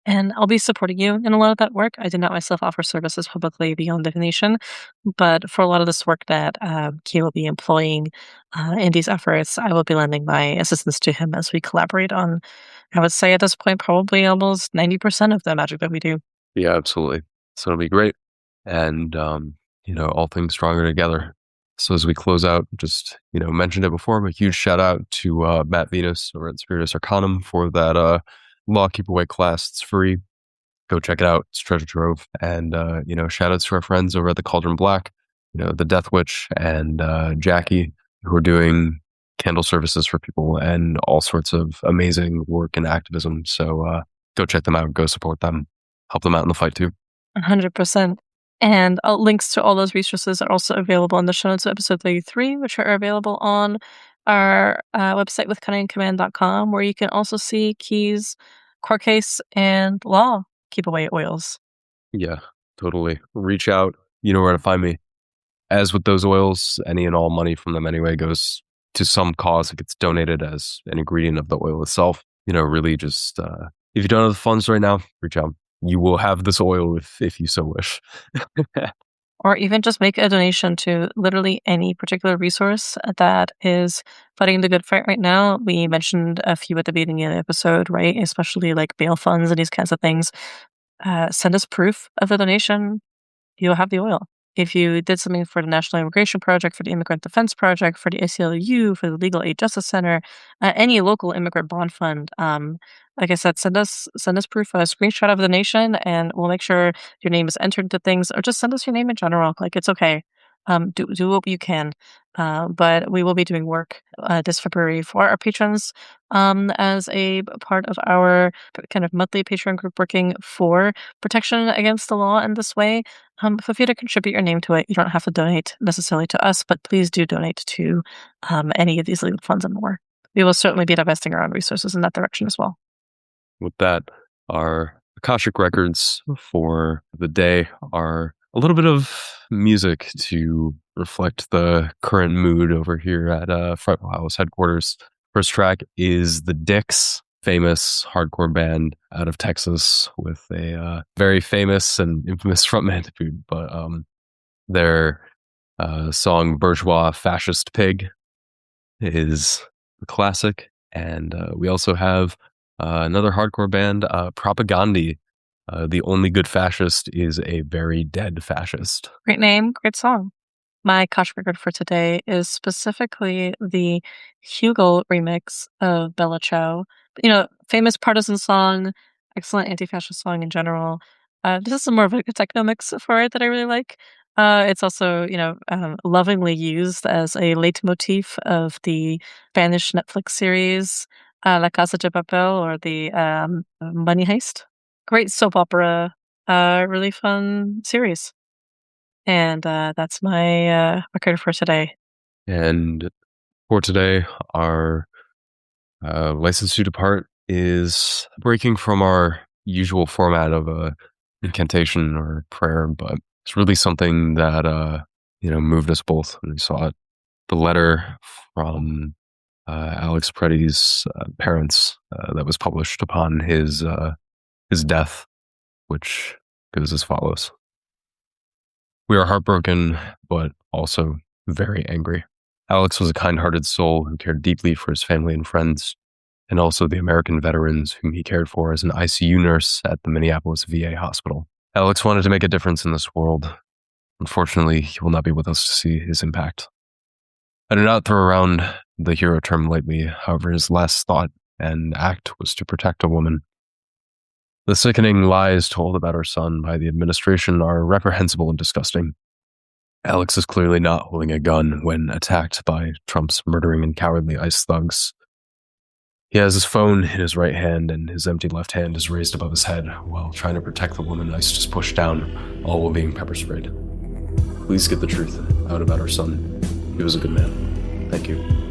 And I'll be supporting you in a lot of that work. I did not myself offer services publicly beyond divination, but for a lot of this work that Key will be employing in these efforts, I will be lending my assistance to him as we collaborate on, I would say at this point, probably almost 90% of the magic that we do. Yeah, absolutely. So it'll be great. And, all things stronger together. So as we close out, just, mentioned it before, but a huge shout out to Matt Venus over at Spiritus Arcanum for that Law Keep Away class. It's free. Go check it out. It's treasure trove. And, shout outs to our friends over at the Cauldron Black, the Death Witch and Jackie, who are doing candle services for people and all sorts of amazing work and activism. So go check them out. Go support them. Help them out in the fight too. 100%. And links to all those resources are also available in the show notes of episode 33, which are available on our website with cunningcommand.com, where you can also see Key's court case and law keep away oils. Yeah, totally. Reach out. You know where to find me. As with those oils, any and all money from them anyway goes to some cause. It gets donated as an ingredient of the oil itself. Really just, if you don't have the funds right now, reach out. You will have this oil if you so wish. Or even just make a donation to literally any particular resource that is fighting the good fight right now. We mentioned a few at the beginning of the episode, right? Especially like bail funds and these kinds of things. Send us proof of the donation. You'll have the oil. if you did something for the National Immigration Project, for the Immigrant Defense Project, for the ACLU, for the Legal Aid Justice Center, any local immigrant bond fund, like I said, send us proof, a screenshot of the nation, and we'll make sure your name is entered into things, or just send us your name in general. Like, it's okay. Do what you can. But we will be doing work this February for our patrons as a part of our kind of monthly Patreon group working for protection against the law in this way. Feel free to contribute your name to it. You don't have to donate necessarily to us, but please do donate to any of these legal funds and more. We will certainly be divesting our own resources in that direction as well. With that, our Akashic records for the day are a little bit of music to reflect the current mood over here at Frightful House headquarters. First track is The Dicks, famous hardcore band out of Texas with a very famous and infamous frontman dude, but their song Bourgeois Fascist Pig is a classic. And we also have another hardcore band, Propagandhi. The only good fascist is a very dead fascist. Great name, great song. My Kosh record for today is specifically the Hugel remix of Bella Ciao. Famous partisan song, excellent anti-fascist song in general. This is some more of a techno mix for it that I really like. It's also, lovingly used as a leitmotif of the Spanish Netflix series La Casa de Papel, or the Money Heist. Great soap opera, really fun series. And that's my record for today. And for today, our license to depart is breaking from our usual format of a incantation or prayer, but it's really something that moved us both when we saw it. The letter from Alex Preddy's parents that was published upon his death, which goes as follows. We are heartbroken, but also very angry. Alex was a kind-hearted soul who cared deeply for his family and friends, and also the American veterans whom he cared for as an ICU nurse at the Minneapolis VA hospital. Alex wanted to make a difference in this world. Unfortunately, he will not be with us to see his impact. I do not throw around the hero term lightly, however, his last thought and act was to protect a woman. The sickening lies told about our son by the administration are reprehensible and disgusting. Alex is clearly not holding a gun when attacked by Trump's murdering and cowardly ICE thugs. He has his phone in his right hand, and his empty left hand is raised above his head while trying to protect the woman ICE just pushed down, all while being pepper sprayed. Please get the truth out about our son. He was a good man. Thank you.